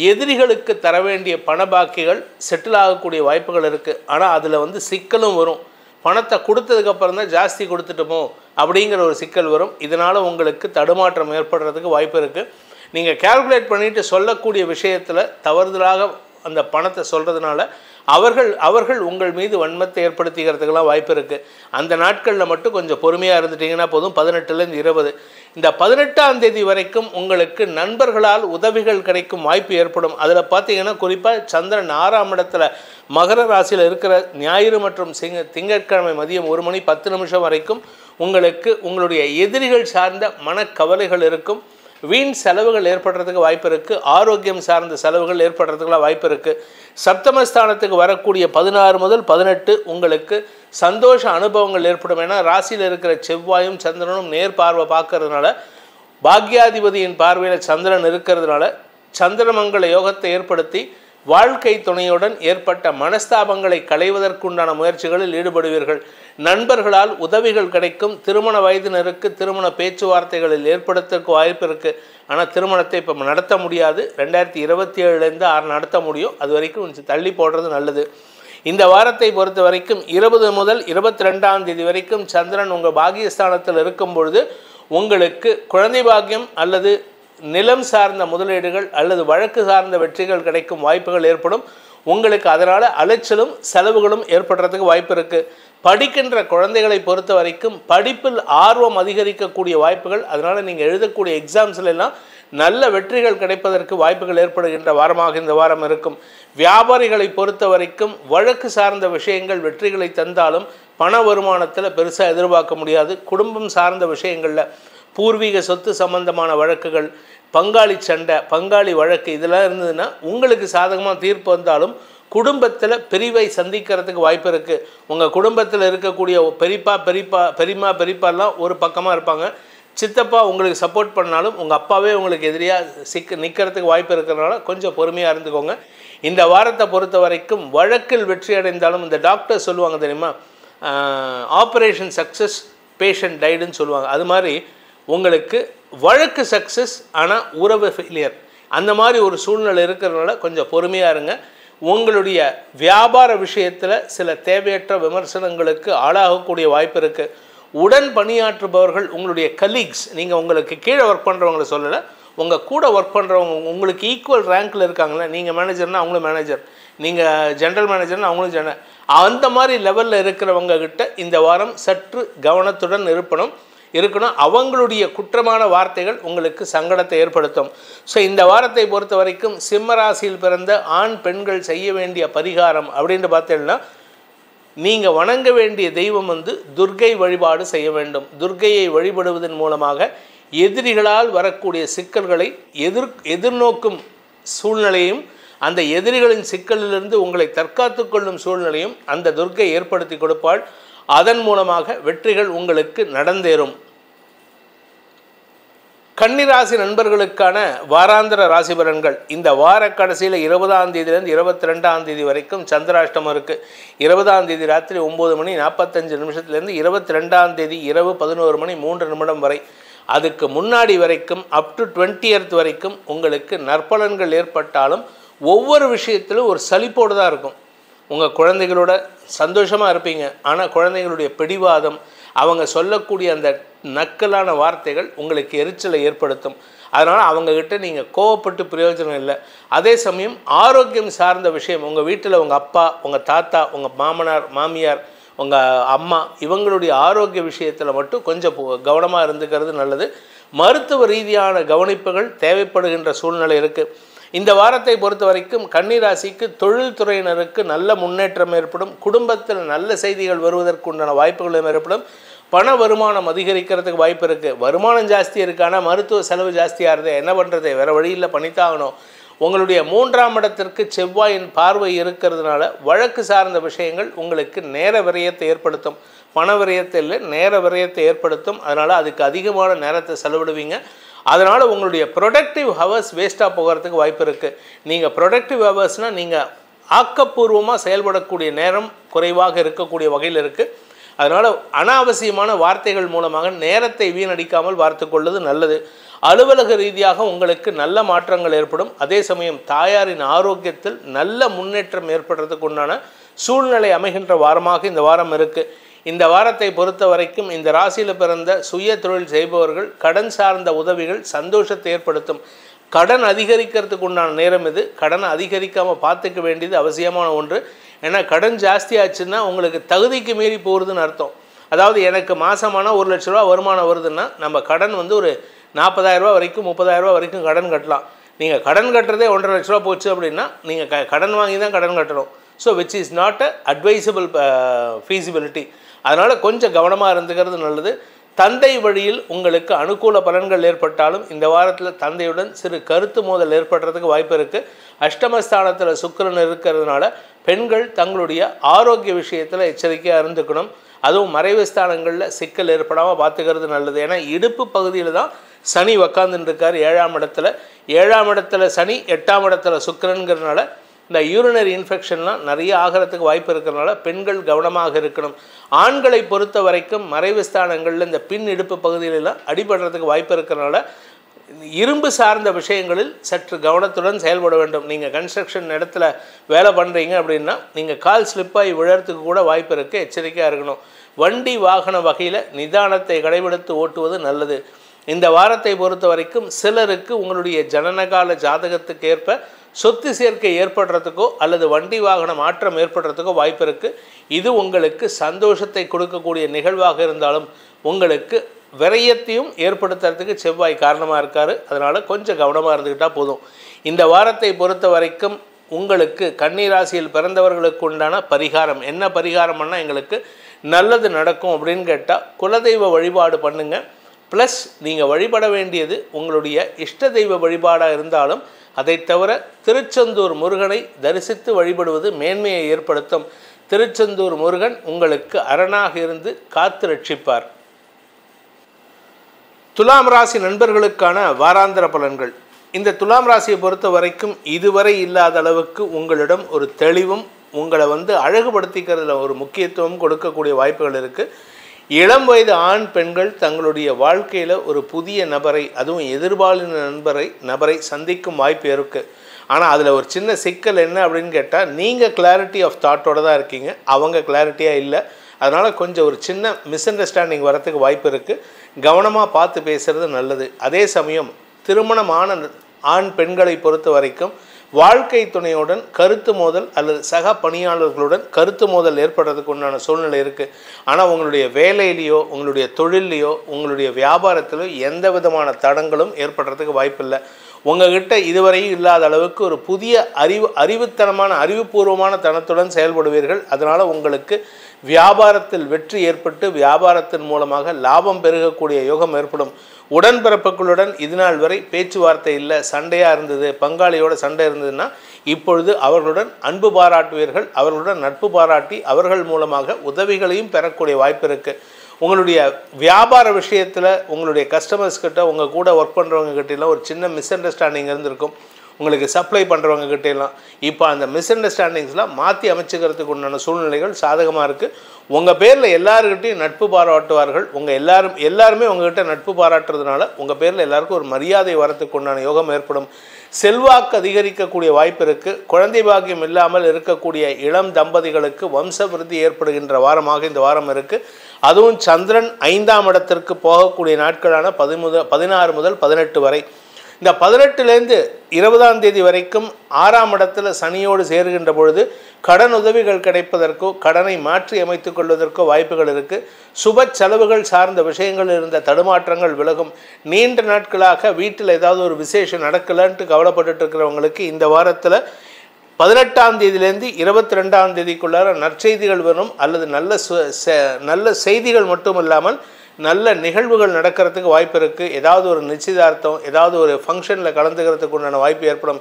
எதிரிகளுக்கு தர வேண்டிய பண பாக்கிகள் செட்டில் ஆகக்கூடிய வாய்ப்புகள் இருக்குது. ஆனால் அதில் சிக்கலும் வரும். பணத்தை கொடுத்ததுக்கப்புறம் தான் ஜாஸ்தி கொடுத்துட்டோமோ அப்படிங்கிற ஒரு சிக்கல் வரும். இதனால் உங்களுக்கு தடுமாற்றம் ஏற்படுறதுக்கு வாய்ப்பு இருக்குது. நீங்கள் கால்குலேட் பண்ணிவிட்டு சொல்லக்கூடிய விஷயத்தில் தவறுதலாக அந்த பணத்தை சொல்கிறதுனால அவர்கள் உங்கள் மீது வன்மத்தை ஏற்படுத்திக்கிறதுக்கெல்லாம் வாய்ப்பு இருக்குது. அந்த நாட்களில் மட்டும் கொஞ்சம் பொறுமையாக இருந்துட்டிங்கன்னா போதும். 18லேருந்து 20 இந்த 18ஆம் தேதி வரைக்கும் உங்களுக்கு நண்பர்களால் உதவிகள் கிடைக்கும் வாய்ப்பு ஏற்படும். அதில் பார்த்தீங்கன்னா குறிப்பாக சந்திரன் 6ஆம் இடத்துல மகர ராசியில் இருக்கிற ஞாயிறு மற்றும் திங்கட்கிழமை மதியம் 1 மணி 10 நிமிஷம் வரைக்கும் உங்களுக்கு உங்களுடைய எதிரிகள் சார்ந்த மனக்கவலைகள் இருக்கும். வீண் செலவுகள் ஏற்படுறதுக்கு வாய்ப்பு இருக்குது. ஆரோக்கியம் சார்ந்த செலவுகள் ஏற்படுறதுக்குலாம் வாய்ப்பு இருக்குது. சப்தமஸ்தானத்துக்கு வரக்கூடிய 16 முதல் 18 உங்களுக்கு சந்தோஷ அனுபவங்கள் ஏற்படும். ஏன்னா ராசியில் இருக்கிற செவ்வாயும் சந்திரனும் நேர் பார்வை பார்க்கறதுனால, பாக்யாதிபதியின் பார்வையில் சந்திரன் இருக்கிறதுனால சந்திரமங்கல யோகத்தை ஏற்படுத்தி வாழ்க்கை துணையுடன் ஏற்பட்ட மனஸ்தாபங்களை களைவதற்குண்டான முயற்சிகளில் ஈடுபடுவீர்கள். நண்பர்களால் உதவிகள் கிடைக்கும். திருமண வயதினருக்கு திருமண பேச்சுவார்த்தைகளில் ஏற்படுத்துறதுக்கு வாய்ப்பு இருக்குது. ஆனால் திருமணத்தை இப்போ நடத்த முடியாது. 2027லேருந்து 6 நடத்த முடியும். அது வரைக்கும் கொஞ்சம் தள்ளி போடுறது நல்லது. இந்த வாரத்தை பொறுத்த வரைக்கும் 20 முதல் 22ஆம் தேதி வரைக்கும் சந்திரன் உங்கள் பாகியஸ்தானத்தில் இருக்கும் பொழுது உங்களுக்கு குழந்தை பாக்கியம் அல்லது நிலம் சார்ந்த முதலீடுகள் அல்லது வழக்கு சார்ந்த வெற்றிகள் கிடைக்கும் வாய்ப்புகள் ஏற்படும். உங்களுக்கு அதனால் அலைச்சலும் செலவுகளும் ஏற்படுறதுக்கு வாய்ப்பு இருக்குது. படிக்கின்ற குழந்தைகளை பொறுத்த வரைக்கும் படிப்பில் ஆர்வம் அதிகரிக்கக்கூடிய வாய்ப்புகள், அதனால் நீங்கள் எழுதக்கூடிய எக்ஸாம்ஸ்லாம் நல்ல வெற்றிகள் கிடைப்பதற்கு வாய்ப்புகள் ஏற்படுகின்ற வாரமாக இந்த வாரம் இருக்கும். வியாபாரிகளை பொறுத்த வரைக்கும் வழக்கு சார்ந்த விஷயங்கள் வெற்றிகளை தந்தாலும் பண வருமானத்தில் பெருசாக எதிர்பார்க்க முடியாது. குடும்பம் சார்ந்த விஷயங்களில் பூர்வீக சொத்து சம்பந்தமான வழக்குகள், பங்காளி சண்டை, பங்காளி வழக்கு இதெல்லாம் இருந்ததுன்னா உங்களுக்கு சாதகமாக தீர்ப்பு வந்தாலும் குடும்பத்தில் பிரிவை சந்திக்கிறதுக்கு வாய்ப்பு இருக்குது. உங்கள் குடும்பத்தில் இருக்கக்கூடிய பெரியப்பா ஒரு பக்கமாக இருப்பாங்க. சித்தப்பா உங்களுக்கு சப்போர்ட் பண்ணாலும் உங்கள் அப்பாவே உங்களுக்கு எதிரியாக நிற்கிறதுக்கு வாய்ப்பு இருக்கிறதுனால கொஞ்சம் பொறுமையாக இருந்துக்கோங்க. இந்த வாரத்தை பொறுத்த வரைக்கும் வழக்கில் வெற்றி அடைந்தாலும் இந்த டாக்டர் சொல்லுவாங்க தெரியுமா, ஆப்ரேஷன் சக்ஸஸ் பேஷண்ட் டைடுன்னு சொல்லுவாங்க. அது மாதிரி உங்களுக்கு வழக்கு சக்ஸஸ் ஆனால் உறவு ஃபெயிலியர், அந்த மாதிரி ஒரு சூழ்நிலை இருக்கிறதுனால கொஞ்சம் பொறுமையாக இருங்க. உங்களுடைய வியாபார விஷயத்தில் சில தேவையற்ற விமர்சனங்களுக்கு ஆளாகக்கூடிய வாய்ப்பு இருக்குது. உடன் பணியாற்றுபவர்கள் உங்களுடைய கலீக்ஸ், நீங்கள் உங்களுக்கு கீழே ஒர்க் பண்ணுறவங்கள சொல்லலை, உங்கள் கூட ஒர்க் பண்ணுறவங்க உங்களுக்கு ஈக்குவல் ரேங்க்கில் இருக்காங்களே, நீங்கள் மேனேஜர்னால் அவங்களும் மேனேஜர், நீங்கள் ஜென்ரல் மேனேஜர்னால் அவங்களும் ஜெனரல், அந்த மாதிரி லெவலில் இருக்கிறவங்க கிட்ட இந்த வாரம் சற்று கவனத்துடன் இருக்கணும். அவங்களுடைய குற்றமான வார்த்தைகள் உங்களுக்கு சங்கடத்தை ஏற்படுத்தும். ஸோ இந்த வாரத்தை பொறுத்த வரைக்கும் சிம்ம ராசியில் பிறந்த ஆண் பெண்கள் செய்ய வேண்டிய பரிகாரம் அப்படின்னு பார்த்தீங்கன்னா, நீங்கள் வணங்க வேண்டிய தெய்வம் துர்க்கை வழிபாடு செய்ய வேண்டும். துர்க்கையை வழிபடுவதன் மூலமாக எதிரிகளால் வரக்கூடிய சிக்கல்களை எதிர்நோக்கும் சூழ்நிலையும் அந்த எதிரிகளின் சிக்கலிலிருந்து உங்களை தற்காத்து கொள்ளும் சூழ்நிலையும் அந்த துர்க்கை ஏற்படுத்தி கொடுப்பாள். அதன் மூலமாக வெற்றிகள் உங்களுக்கு நடந்தேறும். கன்னிராசி நண்பர்களுக்கான வாராந்திர ராசி பலன்கள். இந்த வார கடைசியில் 20ஆம் தேதியிலேருந்து 22ஆம் தேதி வரைக்கும் சந்திராஷ்டமம் இருக்குது. 20ஆம் தேதி ராத்திரி 9 மணி 45 நிமிஷத்துலேருந்து 22ஆம் தேதி இரவு 11 மணி 3 நிமிடம் வரை, அதுக்கு முன்னாடி வரைக்கும் அப் டு 20th வரைக்கும் உங்களுக்கு நற்பலன்கள் ஏற்பட்டாலும் ஒவ்வொரு விஷயத்திலும் ஒரு சலிப்போடு தான் இருக்கும். உங்கள் குழந்தைகளோட சந்தோஷமாக இருப்பீங்க, ஆனால் குழந்தைகளுடைய பிடிவாதம், அவங்க சொல்லக்கூடிய அந்த நக்கலான வார்த்தைகள் உங்களுக்கு எரிச்சலை ஏற்படுத்தும். அதனால் அவங்கக்கிட்ட நீங்கள் கோவப்பட்டு பிரயோஜனம் இல்லை. அதே சமயம் ஆரோக்கியம் சார்ந்த விஷயம், உங்கள் வீட்டில் உங்கள் அப்பா, உங்கள் தாத்தா, உங்கள் மாமனார் மாமியார், உங்கள் அம்மா, இவங்களுடைய ஆரோக்கிய விஷயத்தில் மட்டும் கொஞ்சம் கவனமாக இருந்துக்கிறது நல்லது. மருத்துவ ரீதியான கவனிப்புகள் தேவைப்படுகின்ற சூழ்நிலை இருக்குது. இந்த வாரத்தை பொறுத்த வரைக்கும் கன்னிராசிக்கு தொழில்துறையினருக்கு நல்ல முன்னேற்றம் ஏற்படும். குடும்பத்தில் நல்ல செய்திகள் வருவதற்குண்டான வாய்ப்புகளும் ஏற்படும். பண வருமானம் அதிகரிக்கிறதுக்கு வாய்ப்பு இருக்குது. வருமானம் ஜாஸ்தி இருக்குது, ஆனால் மருத்துவ செலவு ஜாஸ்தியாக இருந்தது, என்ன பண்ணுறது, வேறு வழியில் பண்ணித்தாகணும். உங்களுடைய 3ஆம் இடத்திற்கு செவ்வாயின் பார்வை இருக்கிறதுனால வழக்கு சார்ந்த விஷயங்கள் உங்களுக்கு நேர விரயத்தை ஏற்படுத்தும். பண விரயத்தை இல்லை, நேர விரயத்தை ஏற்படுத்தும். அதனால் அதுக்கு அதிகமான நேரத்தை செலவிடுவீங்க. அதனால் உங்களுடைய ப்ரொடக்டிவ் ஹவர்ஸ் வேஸ்ட்டாக போகிறதுக்கு வாய்ப்பு இருக்குது. நீங்கள் ப்ரொடக்டிவ் ஹவர்ஸ்னால் நீங்கள் ஆக்கப்பூர்வமாக செயல்படக்கூடிய நேரம் குறைவாக இருக்கக்கூடிய வகையில் இருக்குது. அதனால் அனாவசியமான வார்த்தைகள் மூலமாக நேரத்தை வீணடிக்காமல் பார்த்து கொள்வது நல்லது. அலுவலக ரீதியாக உங்களுக்கு நல்ல மாற்றங்கள் ஏற்படும். அதே சமயம் தாயாரின் ஆரோக்கியத்தில் நல்ல முன்னேற்றம் ஏற்படுறதுக்கு உண்டான சூழ்நிலை அமைகின்ற வாரமாக இந்த வாரம் இருக்குது. இந்த வாரத்தை பொறுத்த வரைக்கும் இந்த ராசியில் பிறந்த சுய தொழில் செய்பவர்கள் கடன் சார்ந்த உதவிகள் சந்தோஷத்தை ஏற்படுத்தும். கடன் அதிகரிக்கிறதுக்கு உண்டான நேரம் இது. கடனை அதிகரிக்காமல் பார்த்துக்க வேண்டியது அவசியமான ஒன்று. ஏன்னா கடன் ஜாஸ்தி ஆச்சுன்னா உங்களுக்கு தகுதிக்கு மீறி போகிறதுன்னு அர்த்தம். அதாவது எனக்கு மாதமான 1 லட்ச ரூபா வருமானம் வருதுன்னா நம்ம கடன் வந்து ஒரு 40,000 ரூபா வரைக்கும் 30,000 ரூபா வரைக்கும் கடன் கட்டலாம். நீங்கள் கடன் கட்டுறதே 1.5 லட்ச ரூபா போச்சு அப்படின்னா நீங்கள் கடன் வாங்கி தான் கடன் கட்டணும். So which is not a advisable feasibility. அதனால் கொஞ்சம் கவனமாக இருந்துக்கிறது நல்லது. தந்தை வழியில் உங்களுக்கு அனுகூல பலன்கள் ஏற்பட்டாலும் இந்த வாரத்தில் தந்தையுடன் சிறு கருத்து மோதல் ஏற்படுறதுக்கு வாய்ப்பு இருக்குது. அஷ்டமஸ்தானத்தில் சுக்கிரன் இருக்கிறதுனால பெண்கள் தங்களுடைய ஆரோக்கிய விஷயத்தில் எச்சரிக்கையாக இருந்துக்கணும். அதுவும் மறைவு ஸ்தானங்களில் சிக்கல் ஏற்படாமல் பார்த்துக்கிறது நல்லது. ஏன்னா இடுப்பு பகுதியில் தான் சனி உக்காந்துட்டு இருக்கார் 7ஆம் இடத்துல. 7ஆம் இடத்துல சனி, 8ஆம் இடத்துல சுக்கிரன்கிறதுனால இந்த யூரினரி இன்ஃபெக்ஷன்லாம் நிறைய ஆகிறதுக்கு வாய்ப்பு இருக்கிறதுனால பெண்கள் கவனமாக இருக்கணும். ஆண்களை பொறுத்த வரைக்கும் மறைவு ஸ்தானங்களில் இந்த பின் இடுப்பு பகுதியிலெல்லாம் அடிபடுறதுக்கு வாய்ப்பு இருக்கிறதுனால இரும்பு சார்ந்த விஷயங்களில் சற்று கவனத்துடன் செயல்பட வேண்டும். நீங்கள் கன்ஸ்ட்ரக்ஷன் இடத்துல வேலை பண்ணுறீங்க அப்படின்னா நீங்கள் கால் ஸ்லிப்பாகி விழறதுக்கு கூட வாய்ப்பு இருக்குது. எச்சரிக்கையாக இருக்கணும். வண்டி வாகன வகையில் நிதானத்தை கடைபிடித்து ஓட்டுவது நல்லது. இந்த வாரத்தை பொறுத்த வரைக்கும் சிலருக்கு உங்களுடைய ஜனனகால ஜாதகத்துக்கு ஏற்ப சொத்து சேர்க்கை ஏற்படுறதுக்கோ அல்லது வண்டி வாகன மாற்றம் ஏற்படுறதுக்கோ வாய்ப்பு இருக்குது. இது உங்களுக்கு சந்தோஷத்தை கொடுக்கக்கூடிய நிகழ்வாக இருந்தாலும் உங்களுக்கு விரயத்தையும் ஏற்படுத்துறதுக்கு செவ்வாய் காரணமாக இருக்கார். அதனால் கொஞ்சம் கவனமாக இருந்துக்கிட்டால் போதும். இந்த வாரத்தை பொறுத்த வரைக்கும் உங்களுக்கு கன்னிராசியில் பிறந்தவர்களுக்கு உண்டான பரிகாரம் என்ன பரிகாரம்னா எங்களுக்கு நல்லது நடக்கும் அப்படின்னு கேட்டால் குலதெய்வ வழிபாடு பண்ணுங்கள். ப்ளஸ் நீங்கள் வழிபட வேண்டியது உங்களுடைய இஷ்ட தெய்வ வழிபாடாக இருந்தாலும் அதை தவிர திருச்செந்தூர் முருகனை தரிசித்து வழிபடுவது மேன்மையை ஏற்படுத்தும். திருச்செந்தூர் முருகன் உங்களுக்கு அரணாக இருந்து காத்து ரட்சிப்பார். துலாம் ராசி நண்பர்களுக்கான வாராந்திர பலன்கள். இந்த துலாம் ராசியை பொறுத்த வரைக்கும் இதுவரை இல்லாத அளவுக்கு உங்களிடம் ஒரு தெளிவும் உங்களை அழகுபடுத்திக்கிறதுல ஒரு முக்கியத்துவம் கொடுக்கக்கூடிய வாய்ப்புகள் இருக்குது. இளம் வயது ஆண் பெண்கள் தங்களுடைய வாழ்க்கையில் ஒரு புதிய நபரை, அதுவும் எதிர்பாலின நபரை சந்திக்கும் வாய்ப்பு இருக்குது. ஆனால் அதில் ஒரு சின்ன சிக்கல் என்ன அப்படின்னு கேட்டால் நீங்கள் கிளாரிட்டி ஆஃப் தாட்டோடு தான் இருக்கீங்க, அவங்க கிளாரிட்டியாக இல்லை. அதனால் கொஞ்சம் ஒரு சின்ன மிஸ் அண்டர்ஸ்டாண்டிங் வரத்துக்கு வாய்ப்பு இருக்குது. கவனமாக பார்த்து பேசுகிறது நல்லது. அதே சமயம் திருமணமான ஆண் பெண்களை பொறுத்த வரைக்கும் வாழ்க்கை துணையுடன் கருத்து மோதல் அல்லது சக பணியாளர்களுடன் கருத்து மோதல் ஏற்படுறதுக்கு உண்டான சூழ்நிலை இருக்குது. ஆனால் உங்களுடைய வேலையிலையோ உங்களுடைய தொழிலையோ உங்களுடைய வியாபாரத்திலோ எந்த விதமான தடங்களும் ஏற்படுறதுக்கு வாய்ப்பில்லை. உங்ககிட்ட இதுவரையும் இல்லாத அளவுக்கு ஒரு புதிய அறிவுத்தனமான அறிவுபூர்வமான தனத்துடன் செயல்படுவீர்கள். அதனால் உங்களுக்கு வியாபாரத்தில் வெற்றி ஏற்பட்டு வியாபாரத்தின் மூலமாக லாபம் பெருகக்கூடிய யோகம் ஏற்படும். உடன்பிறப்புகளுடன் இதுநாள் வரை பேச்சுவார்த்தை இல்லை, சண்டையாக இருந்தது, பங்காளியோட சண்டை இருந்ததுன்னா இப்பொழுது அவர்களுடன் அன்பு பாராட்டுவீர்கள். அவர்களுடன் நட்பு பாராட்டி அவர்கள் மூலமாக உதவிகளையும் பெறக்கூடிய வாய்ப்பு இருக்குது. உங்களுடைய வியாபார விஷயத்தில் உங்களுடைய கஸ்டமர்ஸ் கிட்ட உங்கள் கூட ஒர்க் பண்ணுறவங்க கிட்டலாம் ஒரு சின்ன மிஸ் அண்டர்ஸ்டாண்டிங் இருந்திருக்கும். உங்களுக்கு சப்ளை பண்ணுறவங்க கிட்டலாம் இப்போ அந்த மிஸ் அண்டர்ஸ்டாண்டிங்ஸ்லாம் மாற்றி அமைச்சுக்கிறதுக்கு உண்டான சூழ்நிலைகள் சாதகமாக இருக்குது. உங்கள் பேரில் எல்லாருக்கிட்டையும் நட்பு பாராட்டுவார்கள். எல்லாருமே உங்கள்கிட்ட நட்பு பாராட்டுறதுனால உங்கள் பேரில் எல்லாருக்கும் ஒரு மரியாதை வரத்துக்கு உண்டான யோகம் ஏற்படும். செல்வாக்கு அதிகரிக்கக்கூடிய வாய்ப்பு இருக்குது. குழந்தை பாக்கியம் இல்லாமல் இருக்கக்கூடிய இளம் தம்பதிகளுக்கு வம்ச விருத்தி ஏற்படுகின்ற வாரமாக இந்த வாரம் இருக்குது. அதுவும் சந்திரன் 5ஆம் இடத்திற்கு போகக்கூடிய நாட்களான 16 முதல் 18 வரை. இந்த 18லேருந்து 20ஆம் தேதி வரைக்கும் 6ஆம் இடத்துல சனியோடு சேருகின்ற பொழுது கடன் உதவிகள் கிடைப்பதற்கோ கடனை மாற்றி அமைத்துக் கொள்வதற்கோ வாய்ப்புகள் இருக்குது. சுப செலவுகள் சார்ந்த விஷயங்கள் இருந்த தடுமாற்றங்கள் விலகும். நீண்ட நாட்களாக வீட்டில் ஏதாவது ஒரு விசேஷம் நடக்கலன்ட்டு கவலைப்பட்டு இருக்கிறவங்களுக்கு இந்த வாரத்தில் 18ஆம் தேதியிலேருந்து 22ஆம் தேதிக்குள்ளார நற்செய்திகள் வரும். அல்லது நல்ல செய்திகள் மட்டும் இல்லாமல் நல்ல நிகழ்வுகள் நடக்கிறதுக்கு வாய்ப்பு இருக்குது. ஏதாவது ஒரு நிச்சயதார்த்தம், ஏதாவது ஒரு ஃபங்க்ஷனில் கலந்துக்கிறதுக்கு உண்டான வாய்ப்பு ஏற்படும்.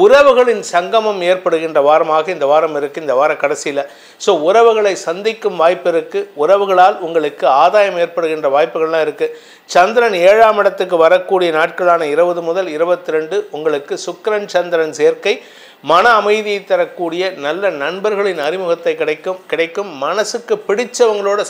உறவுகளின் சங்கமம் ஏற்படுகின்ற வாரமாக இந்த வாரம் இருக்குது, இந்த வார கடைசியில். ஸோ உறவுகளை சந்திக்கும் வாய்ப்பு இருக்குது. உறவுகளால் உங்களுக்கு ஆதாயம் ஏற்படுகின்ற வாய்ப்புகள்லாம் இருக்குது. சந்திரன் 7ஆம் இடத்துக்கு வரக்கூடிய நாட்களான 20 முதல் 22 உங்களுக்கு சுக்கிரன் சந்திரன் சேர்க்கை மன அமைதியை தரக்கூடிய நல்ல நண்பர்களின் அறிமுகத்தை கிடைக்கும். மனசுக்கு பிடிச்சவங்களோட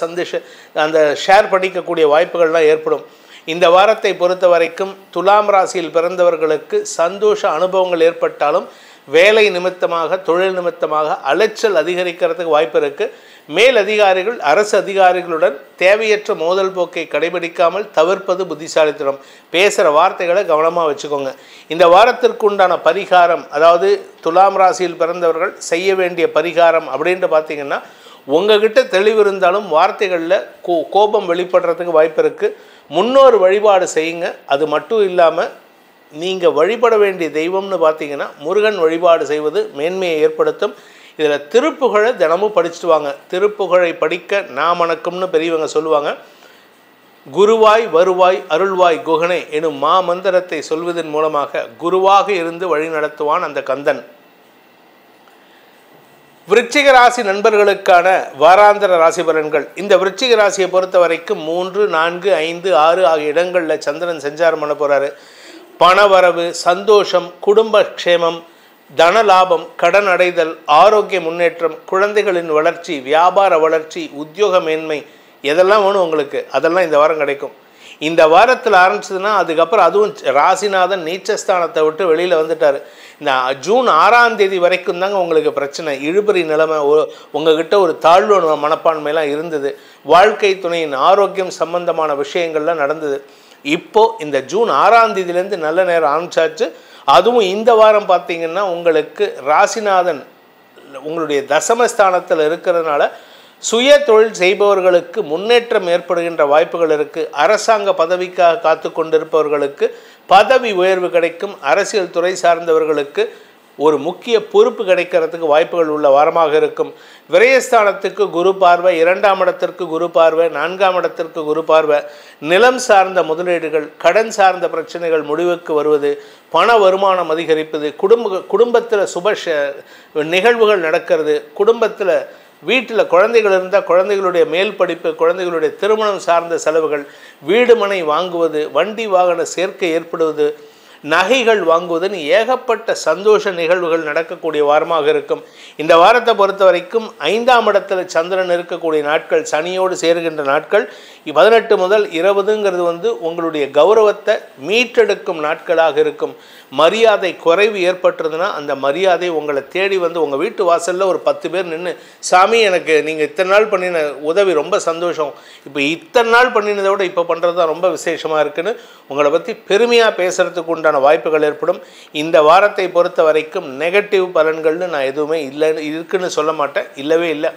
அந்த ஷேர் பண்ணிக்கக்கூடிய வாய்ப்புகள்லாம் ஏற்படும். இந்த வாரத்தை பொறுத்த வரைக்கும் துலாம் ராசியில் பிறந்தவர்களுக்கு சந்தோஷ அனுபவங்கள் ஏற்பட்டாலும் வேலை நிமித்தமாக, தொழில் நிமித்தமாக அலைச்சல் அதிகரிக்கிறதுக்கு வாய்ப்பு இருக்குது. மேல் அதிகாரிகள், அரசு அதிகாரிகளுடன் தேவையற்ற மோதல் போக்கை கடைபிடிக்காமல் தவிர்ப்பது புத்திசாலித்தனம். பேசுகிற வார்த்தைகளை கவனமாக வச்சுக்கோங்க. இந்த வாரத்திற்கு உண்டான பரிகாரம், அதாவது துலாம் ராசியில் பிறந்தவர்கள் செய்ய வேண்டிய பரிகாரம் அப்படின்ட்டு பார்த்திங்கன்னா, உங்ககிட்ட தெளிவு இருந்தாலும் வார்த்தைகளில் கோபம் வெளிப்படுறதுக்கு வாய்ப்பு இருக்குது. முன்னோர் வழிபாடு செய்யுங்க. அது மட்டும் இல்லாமல் நீங்கள் வழிபட வேண்டிய தெய்வம்னு பார்த்தீங்கன்னா முருகன் வழிபாடு செய்வது மேன்மையை ஏற்படுத்தும். இதில் திருப்புகழை தினமும் படிச்சுட்டு வாங்க. திருப்புகழை படிக்க நாமணக்கும்னு பெரியவங்க சொல்லுவாங்க. குருவாய் வருவாய் அருள்வாய் குகனே எனும் மந்திரத்தை சொல்வதன் மூலமாக குருவாக இருந்து வழி நடத்துவான் அந்த கந்தன். விருச்சிக ராசி நண்பர்களுக்கான வாராந்திர ராசி பலன்கள். இந்த விருச்சிக ராசியை பொறுத்த வரைக்கும் 3, 4, 5, 6 ஆகிய இடங்களில் சந்திரன் சஞ்சாரம் பண்ண போகிறாரு. பணவரவு, சந்தோஷம், குடும்ப க்ஷேமம், தன லாபம், கடன் அடைதல், ஆரோக்கிய முன்னேற்றம், குழந்தைகளின் வளர்ச்சி, வியாபார வளர்ச்சி, உத்தியோக மேன்மை, எதெல்லாம் வேணும் உங்களுக்கு அதெல்லாம் இந்த வாரம் கிடைக்கும். இந்த வாரத்தில் ஆரம்பிச்சதுன்னா அதுக்கப்புறம் அதுவும் ராசிநாதன் நீச்சஸ்தானத்தை விட்டு வெளியில் வந்துட்டார். இந்த ஜூன் 6ஆம் தேதி வரைக்கும் தாங்க உங்களுக்கு பிரச்சனை. இழுபறி நிலைமை, உங்ககிட்ட ஒரு தாழ்வு மனப்பான்மையெல்லாம் இருந்தது. வாழ்க்கை துணையின் ஆரோக்கியம் சம்பந்தமான விஷயங்கள்லாம் நடந்தது. இப்போது இந்த ஜூன் 6ஆம் தேதியிலேருந்து நல்ல நேரம் ஆரம்பிச்சாச்சு. அதுவும் இந்த வாரம் பார்த்திங்கன்னா உங்களுக்கு ராசிநாதன் உங்களுடைய தசமஸ்தானத்தில் இருக்கிறதுனால சுய தொழில் செய்பவர்களுக்கு முன்னேற்றம் ஏற்படுகின்ற வாய்ப்புகள் இருக்குது. அரசாங்க பதவிக்காக காத்து கொண்டிருப்பவர்களுக்கு பதவி உயர்வு கிடைக்கும். அரசியல் துறை சார்ந்தவர்களுக்கு ஒரு முக்கிய பொறுப்பு கிடைக்கிறதுக்கு வாய்ப்புகள் உள்ள வாரமாக இருக்கும். விரயஸ்தானத்துக்கு குரு பார்வை, 2ஆம் இடத்திற்கு குரு பார்வை, 4ஆம் இடத்திற்கு குரு பார்வை, நிலம் சார்ந்த முதலீடுகள், கடன் சார்ந்த பிரச்சனைகள் முடிவுக்கு வருவது, பண வருமானம் அதிகரிப்பது, குடும்பத்தில் சுப நிகழ்வுகள் நடக்கிறது, குடும்பத்தில் வீட்டில் குழந்தைகள் இருந்தால் குழந்தைகளுடைய மேல் படிப்பு, குழந்தைகளுடைய திருமணம் சார்ந்த செலவுகள், வீடு மனை வாங்குவது, வண்டி வாகன சேர்க்கை ஏற்படுவது, நகைகள் வாங்குவதுன்னு ஏகப்பட்ட சந்தோஷ நிகழ்வுகள் நடக்கக்கூடிய வாரமாக இருக்கும். இந்த வாரத்தை பொறுத்த வரைக்கும் 5ஆம் இடத்துல சந்திரன் இருக்கக்கூடிய நாட்கள், சனியோடு சேருகின்ற நாட்கள் 18 முதல் 20ங்கிறது உங்களுடைய கௌரவத்தை மீட்டெடுக்கும் நாட்களாக இருக்கும். மரியாதை குறைவு ஏற்பட்டுறதுன்னா அந்த மரியாதை உங்களை தேடி உங்கள் வீட்டு வாசலில் ஒரு 10 பேர் நின்று, சாமி எனக்கு நீங்கள் இத்தனை நாள் பண்ணின உதவி ரொம்ப சந்தோஷம், இப்போ இத்தனை நாள் பண்ணினதை விட இப்போ பண்ணுறது தான் ரொம்ப விசேஷமாக இருக்குன்னு உங்களை பற்றி பெருமையாக பேசுகிறதுக்கு உண்டான வாய்ப்புகள் ஏற்படும். இந்த வாரத்தை பொறுத்த வரைக்கும் நெகட்டிவ் பலன்கள்னு நான் எதுவுமே இருக்குன்னு சொல்ல மாட்டேன், இல்லவே இல்லை.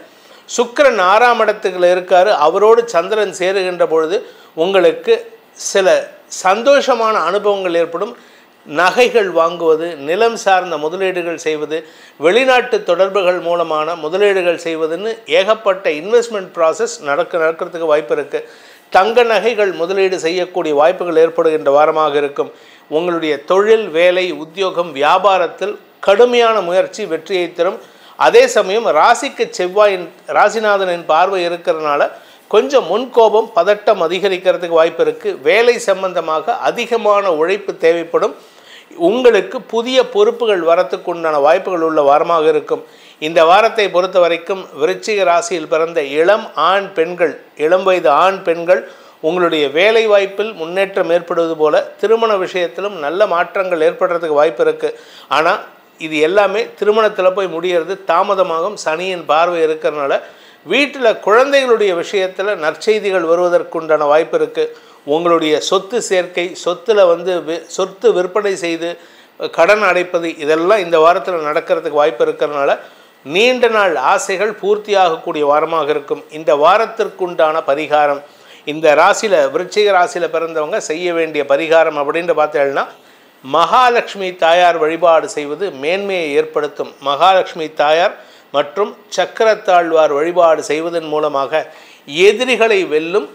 சுக்கிரன் 6ஆம் இடத்துக்குள்ள இருக்கார். அவரோடு சந்திரன் சேருகின்ற பொழுது உங்களுக்கு சில சந்தோஷமான அனுபவங்கள் ஏற்படும். நகைகள் வாங்குவது, நிலம் சார்ந்த முதலீடுகள் செய்வது, வெளிநாட்டு தொடர்புகள் மூலமான முதலீடுகள் செய்வதுன்னு ஏகப்பட்ட இன்வெஸ்ட்மெண்ட் ப்ராசஸ் நடக்கிறதுக்கு வாய்ப்பு இருக்குது. தங்க நகைகள் முதலீடு செய்யக்கூடிய வாய்ப்புகள் ஏற்படுகின்ற வாரமாக இருக்கும். உங்களுடைய தொழில், வேலை, உத்தியோகம், வியாபாரத்தில் கடுமையான முயற்சி வெற்றியை தரும். அதே சமயம் ராசிக்கு ராசிநாதனின் பார்வை இருக்கிறதுனால கொஞ்சம் முன்கோபம், பதட்டம் அதிகரிக்கிறதுக்கு வாய்ப்பு இருக்குது. வேலை சம்பந்தமாக அதிகமான உழைப்பு தேவைப்படும். உங்களுக்கு புதிய பொறுப்புகள் வரத்துக்கு உண்டான வாய்ப்புகள் உள்ள வாரமாக இருக்கும். இந்த வாரத்தை பொறுத்த வரைக்கும் விருச்சிக ராசியில் பிறந்த இளம் வயது ஆண் பெண்கள் உங்களுடைய வேலை வாய்ப்பில் முன்னேற்றம் ஏற்படுவது போல திருமண விஷயத்திலும் நல்ல மாற்றங்கள் ஏற்படுறதுக்கு வாய்ப்பு இருக்குது. ஆனால் இது எல்லாமே திருமணத்தில் போய் முடிகிறது தாமதமாகும். சனியின் பார்வை இருக்கிறதுனால வீட்டில் குழந்தைகளுடைய விஷயத்தில் நற்செய்திகள் வருவதற்குண்டான வாய்ப்பு இருக்குது. உங்களுடைய சொத்து சேர்க்கை, சொத்து விற்பனை செய்து கடன் அடைப்பது, இதெல்லாம் இந்த வாரத்தில் நடக்கிறதுக்கு வாய்ப்பு இருக்கிறதுனால நீண்ட நாள் ஆசைகள் பூர்த்தியாகக்கூடிய வாரமாக இருக்கும். இந்த வாரத்திற்குண்டான பரிகாரம், இந்த ராசியில் விருச்சிக ராசியில் பிறந்தவங்க செய்ய வேண்டிய பரிகாரம் அப்படின்ட்டு பார்த்தீங்கன்னா, மகாலட்சுமி தாயார் வழிபாடு செய்வது மேன்மையை ஏற்படுத்தும். மகாலட்சுமி தாயார் மற்றும் சக்கரத்தாழ்வார் வழிபாடு செய்வதன் மூலமாக எதிரிகளை வெல்லும்.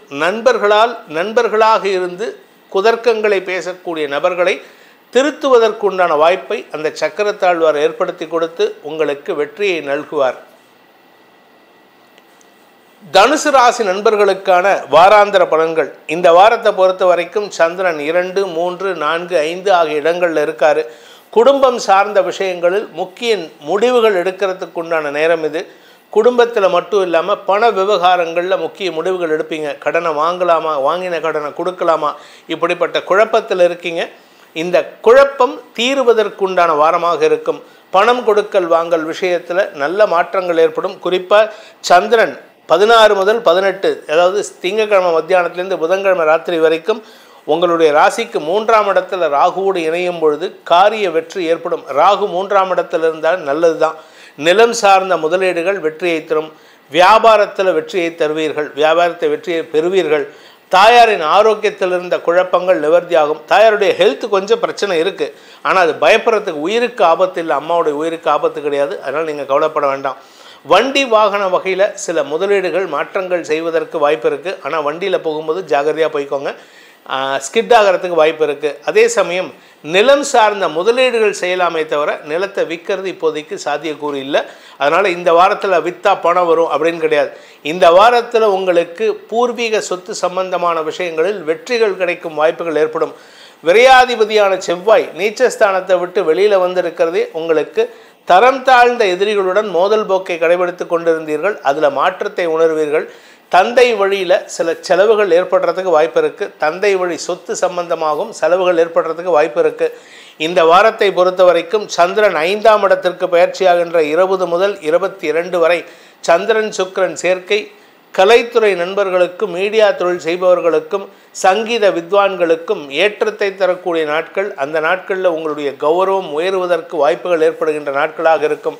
நண்பர்களாக இருந்து குதர்க்கங்களை பேசக்கூடிய நபர்களை திருத்துவதற்குண்டான வாய்ப்பை அந்த சக்கரத்தாழ்வார் ஏற்படுத்தி கொடுத்து உங்களுக்கு வெற்றியை நல்குவார். தனுசு ராசி நண்பர்களுக்கான வாராந்திர பலன்கள். இந்த வாரத்தை பொறுத்த வரைக்கும் சந்திரன் 2, 3, 4, 5 ஆகிய இடங்களில் இருக்கார். குடும்பம் சார்ந்த விஷயங்களில் முக்கிய முடிவுகள் எடுக்கிறதுக்கு உண்டான நேரம் இது. குடும்பத்தில் மட்டும் இல்லாமல் பண விவகாரங்களில் முக்கிய முடிவுகள் எடுப்பீங்க. கடனை வாங்கலாமா, வாங்கின கடனை கொடுக்கலாமா, இப்படிப்பட்ட குழப்பத்தில் இருக்கீங்க. இந்த குழப்பம் தீருவதற்குண்டான வாரமாக இருக்கும். பணம் கொடுக்கல் வாங்கல் விஷயத்தில் நல்ல மாற்றங்கள் ஏற்படும். குறிப்பாக சந்திரன் 16 முதல் 18, அதாவது திங்கட்கிழமை மத்தியானத்திலேருந்து புதன்கிழமை ராத்திரி வரைக்கும் உங்களுடைய ராசிக்கு 3ஆம் இடத்துல ராகுவோடு இணையும் பொழுது காரிய வெற்றி ஏற்படும். ராகு 3ஆம் இடத்துல இருந்தால் நல்லது தான். நிலம் சார்ந்த முதலீடுகள் வெற்றியை தரும். வியாபாரத்தில் வெற்றியை தருவீர்கள், வியாபாரத்தை வெற்றியை பெறுவீர்கள். தாயாரின் ஆரோக்கியத்தில் இருந்த குழப்பங்கள் நிவர்த்தியாகும். தாயாருடைய ஹெல்த் கொஞ்சம் பிரச்சனை இருக்குது, ஆனால் அது பயப்படுறதுக்கு உயிருக்கு ஆபத்து இல்லை, அம்மாவுடைய உயிருக்கு ஆபத்து கிடையாது. அதனால் நீங்கள் கவலைப்பட வேண்டாம். வண்டி வாகன வகையில் சில முதலீடுகள் மாற்றங்கள் செய்வதற்கு வாய்ப்பு இருக்குது. ஆனால் வண்டியில் போகும்போது ஜாகிரதையாக போய்க்கோங்க, ஸ்கிட் ஆகிறதுக்கு வாய்ப்பு இருக்குது. அதே சமயம் நிலம் சார்ந்த முதலீடுகள் செய்யலாமே தவிர நிலத்தை விற்கிறது இப்போதைக்கு சாத்தியக்கூறு இல்லை. அதனால் இந்த வாரத்தில் விற்றா பணம் வரும் அப்படின்னு கிடையாது. இந்த வாரத்தில் உங்களுக்கு பூர்வீக சொத்து சம்பந்தமான விஷயங்களில் வெற்றிகள் கிடைக்கும் வாய்ப்புகள் ஏற்படும். விரையாதிபதியான செவ்வாய் நீச்சஸ்தானத்தை விட்டு வெளியில் வந்திருக்கிறதே உங்களுக்கு தரம் தாழ்ந்த எதிரிகளுடன் மோதல் போக்கை கடைபிடித்து கொண்டிருந்தீர்கள், அதில் மாற்றத்தை உணர்வீர்கள். தந்தை வழியில் சில செலவுகள் ஏற்படுறதுக்கு வாய்ப்பு இருக்குது. தந்தை வழி சொத்து சம்பந்தமாகவும் செலவுகள் ஏற்படுறதுக்கு வாய்ப்பு இருக்குது. இந்த வாரத்தை பொறுத்த வரைக்கும் சந்திரன் 5ஆம் இடத்திற்கு பயிற்சியாகின்ற 20 முதல் 22 வரை சந்திரன் சுக்கிரன் சேர்க்கை கலைத்துறை நண்பர்களுக்கும் மீடியா தொழில் செய்பவர்களுக்கும் சங்கீத வித்வான்களுக்கும் ஏற்றத்தை தரக்கூடிய நாட்கள். அந்த நாட்களில் உங்களுடைய கௌரவம் உயருவதற்கு வாய்ப்புகள் ஏற்படுகின்ற நாட்களாக இருக்கும்.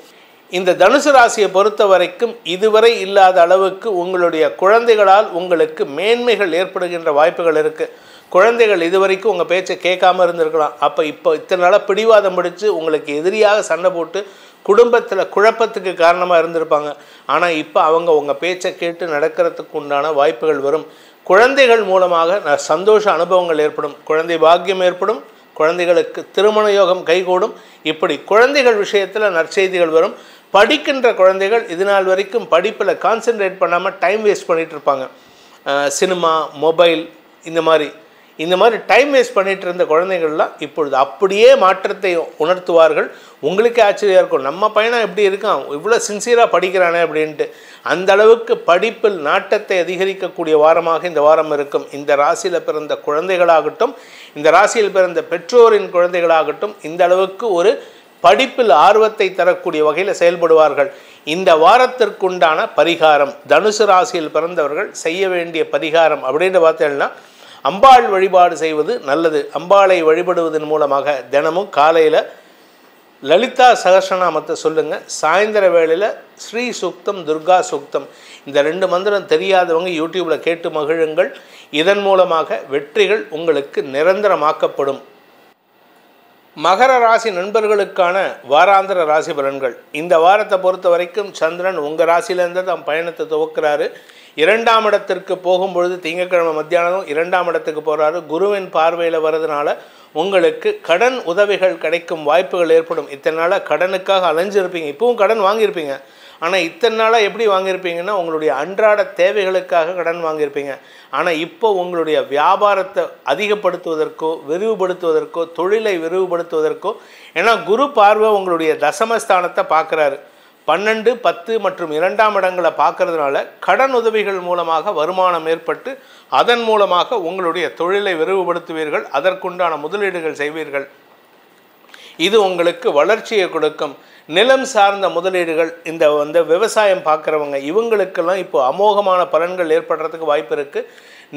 இந்த தனுசு ராசியை பொறுத்த வரைக்கும் இதுவரை இல்லாத அளவுக்கு உங்களுடைய குழந்தைகளால் உங்களுக்கு மேன்மைகள் ஏற்படுகின்ற வாய்ப்புகள் இருக்குது. குழந்தைகள் இதுவரைக்கும் உங்கள் பேச்சை கேட்காம இருந்திருக்கலாம். அப்போ இப்போ இத்தனை நாளாக பிடிவாதம் பிடிச்சு உங்களுக்கு எதிரியாக சண்டை போட்டு குடும்பத்தில் குழப்பத்துக்கு காரணமாக இருந்திருப்பாங்க. ஆனால் இப்போ அவங்க உங்கள் பேச்சை கேட்டு நடக்கிறதுக்கு உண்டான வாய்ப்புகள் வரும். குழந்தைகள் மூலமாக சந்தோஷ அனுபவங்கள் ஏற்படும். குழந்தை பாக்கியம் ஏற்படும். குழந்தைகளுக்கு திருமண யோகம் கைகூடும். இப்படி குழந்தைகள் விஷயத்தில் நற்செய்திகள் வரும். படிக்கின்ற குழந்தைகள் இது நாள் வரைக்கும் படிப்பில் கான்சென்ட்ரேட் பண்ணாமல் டைம் வேஸ்ட் பண்ணிகிட்டு இருப்பாங்க. சினிமா, மொபைல், இந்த மாதிரி டைம் வேஸ்ட் பண்ணிகிட்டு இருந்த குழந்தைகள்லாம் இப்பொழுது அப்படியே மாற்றத்தை உணர்த்துவார்கள். உங்களுக்கே ஆச்சரியம் இருக்கும், நம்ம பையனை எப்படி இருக்கான், இவ்வளோ சின்சியராக படிக்கிறானே அப்படின்ட்டு. அந்த அளவுக்கு படிப்பில் நாட்டத்தை அதிகரிக்கக்கூடிய வாரமாக இந்த வாரம் இருக்கும். இந்த ராசியில் பிறந்த குழந்தைகளாகட்டும், இந்த ராசியில் பிறந்த பெற்றோரின் குழந்தைகளாகட்டும் இந்த அளவுக்கு ஒரு படிப்பில் ஆர்வத்தை தரக்கூடிய வகையில் செயல்படுவார்கள். இந்த வாரத்திற்குண்டான பரிகாரம், தனுசு ராசியில் பிறந்தவர்கள் செய்ய வேண்டிய பரிகாரம் அப்படின்னு பார்த்தீங்கன்னா அம்பாள் வழிபாடு செய்வது நல்லது. அம்பாளை வழிபடுவதன் மூலமாக தினமும் காலையில் லலிதா சகஸ்ரநாமத்தை சொல்லுங்கள். சாயந்தர வேளையில் ஸ்ரீ சூக்தம், துர்கா சூக்தம், இந்த 2 மந்திரம் தெரியாதவங்க யூடியூப்பில் கேட்டு மகிழுங்கள். இதன் மூலமாக வெற்றிகள் உங்களுக்கு நிரந்தரமாக்கப்படும். மகர ராசி நண்பர்களுக்கான வாராந்திர ராசி பலன்கள். இந்த வாரத்தை பொறுத்த வரைக்கும் சந்திரன் உங்கள் ராசியிலேருந்து தான் பயணத்தை துவக்கிறாரு. 2ஆம் இடத்திற்கு போகும்பொழுது திங்கட்கிழமை மத்தியானம் 2ஆம் இடத்துக்கு போகிறாரு. குருவின் பார்வையில் வர்றதுனால உங்களுக்கு கடன் உதவிகள் கிடைக்கும் வாய்ப்புகள் ஏற்படும். இத்தனை நாளாக கடனுக்காக அலைஞ்சிருப்பீங்க, இப்பவும் கடன் வாங்கியிருப்பீங்க. ஆனால் இத்தனை நாளாக எப்படி வாங்கியிருப்பீங்கன்னா உங்களுடைய அன்றாட தேவைகளுக்காக கடன் வாங்கியிருப்பீங்க. ஆனால் இப்போ உங்களுடைய வியாபாரத்தை அதிகப்படுத்துவதற்கோ விரிவுபடுத்துவதற்கோ தொழிலை விரிவுபடுத்துவதற்கோ, ஏன்னா குரு பார்வை உங்களுடைய தசமஸ்தானத்தை பார்க்குறாரு. 12, 10 மற்றும் 2ஆம் இடங்களை பார்க்கறதுனால கடன் உதவிகள் மூலமாக வருமானம் ஏற்பட்டு அதன் மூலமாக உங்களுடைய தொழிலை விரிவுபடுத்துவீர்கள். அதற்குண்டான முதலீடுகள் செய்வீர்கள். இது உங்களுக்கு வளர்ச்சியை கொடுக்கும். நிலம் சார்ந்த முதலீடுகள், இந்த விவசாயம் பார்க்குறவங்க இவங்களுக்கெல்லாம் இப்போ அமோகமான பலன்கள் ஏற்படுறதுக்கு வாய்ப்பு இருக்குது.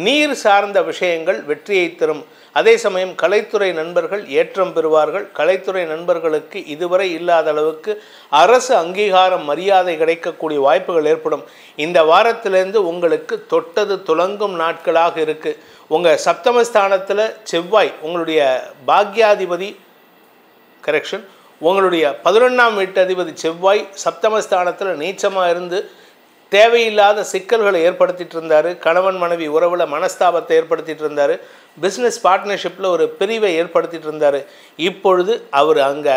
நீர் சார்ந்த விஷயங்கள் வெற்றியை தரும். அதே சமயம் கலைத்துறை நண்பர்கள் ஏற்றம் பெறுவார்கள். கலைத்துறை நண்பர்களுக்கு இதுவரை இல்லாத அளவுக்கு அரசு அங்கீகாரம், மரியாதை கிடைக்கக்கூடிய வாய்ப்புகள் ஏற்படும். இந்த வாரத்திலேருந்து உங்களுக்கு தொட்டது துலங்கும் நாட்களாக இருக்குது. உங்கள் சப்தமஸ்தானத்தில் செவ்வாய் உங்களுடைய பாக்யாதிபதி, உங்களுடைய 11ஆம் வீட்டு அதிபதி செவ்வாய் சப்தமஸ்தானத்தில் நீச்சமாக இருந்து தேவையில்லாத சிக்கல்களை ஏற்படுத்திட்டு இருந்தார். கணவன் மனைவி உறவில் மனஸ்தாபத்தை ஏற்படுத்திட்டு இருந்தார். பிஸ்னஸ் பார்ட்னர்ஷிப்பில் ஒரு பிரிவை ஏற்படுத்திட்டு இருந்தார். இப்பொழுது அவர் அங்கே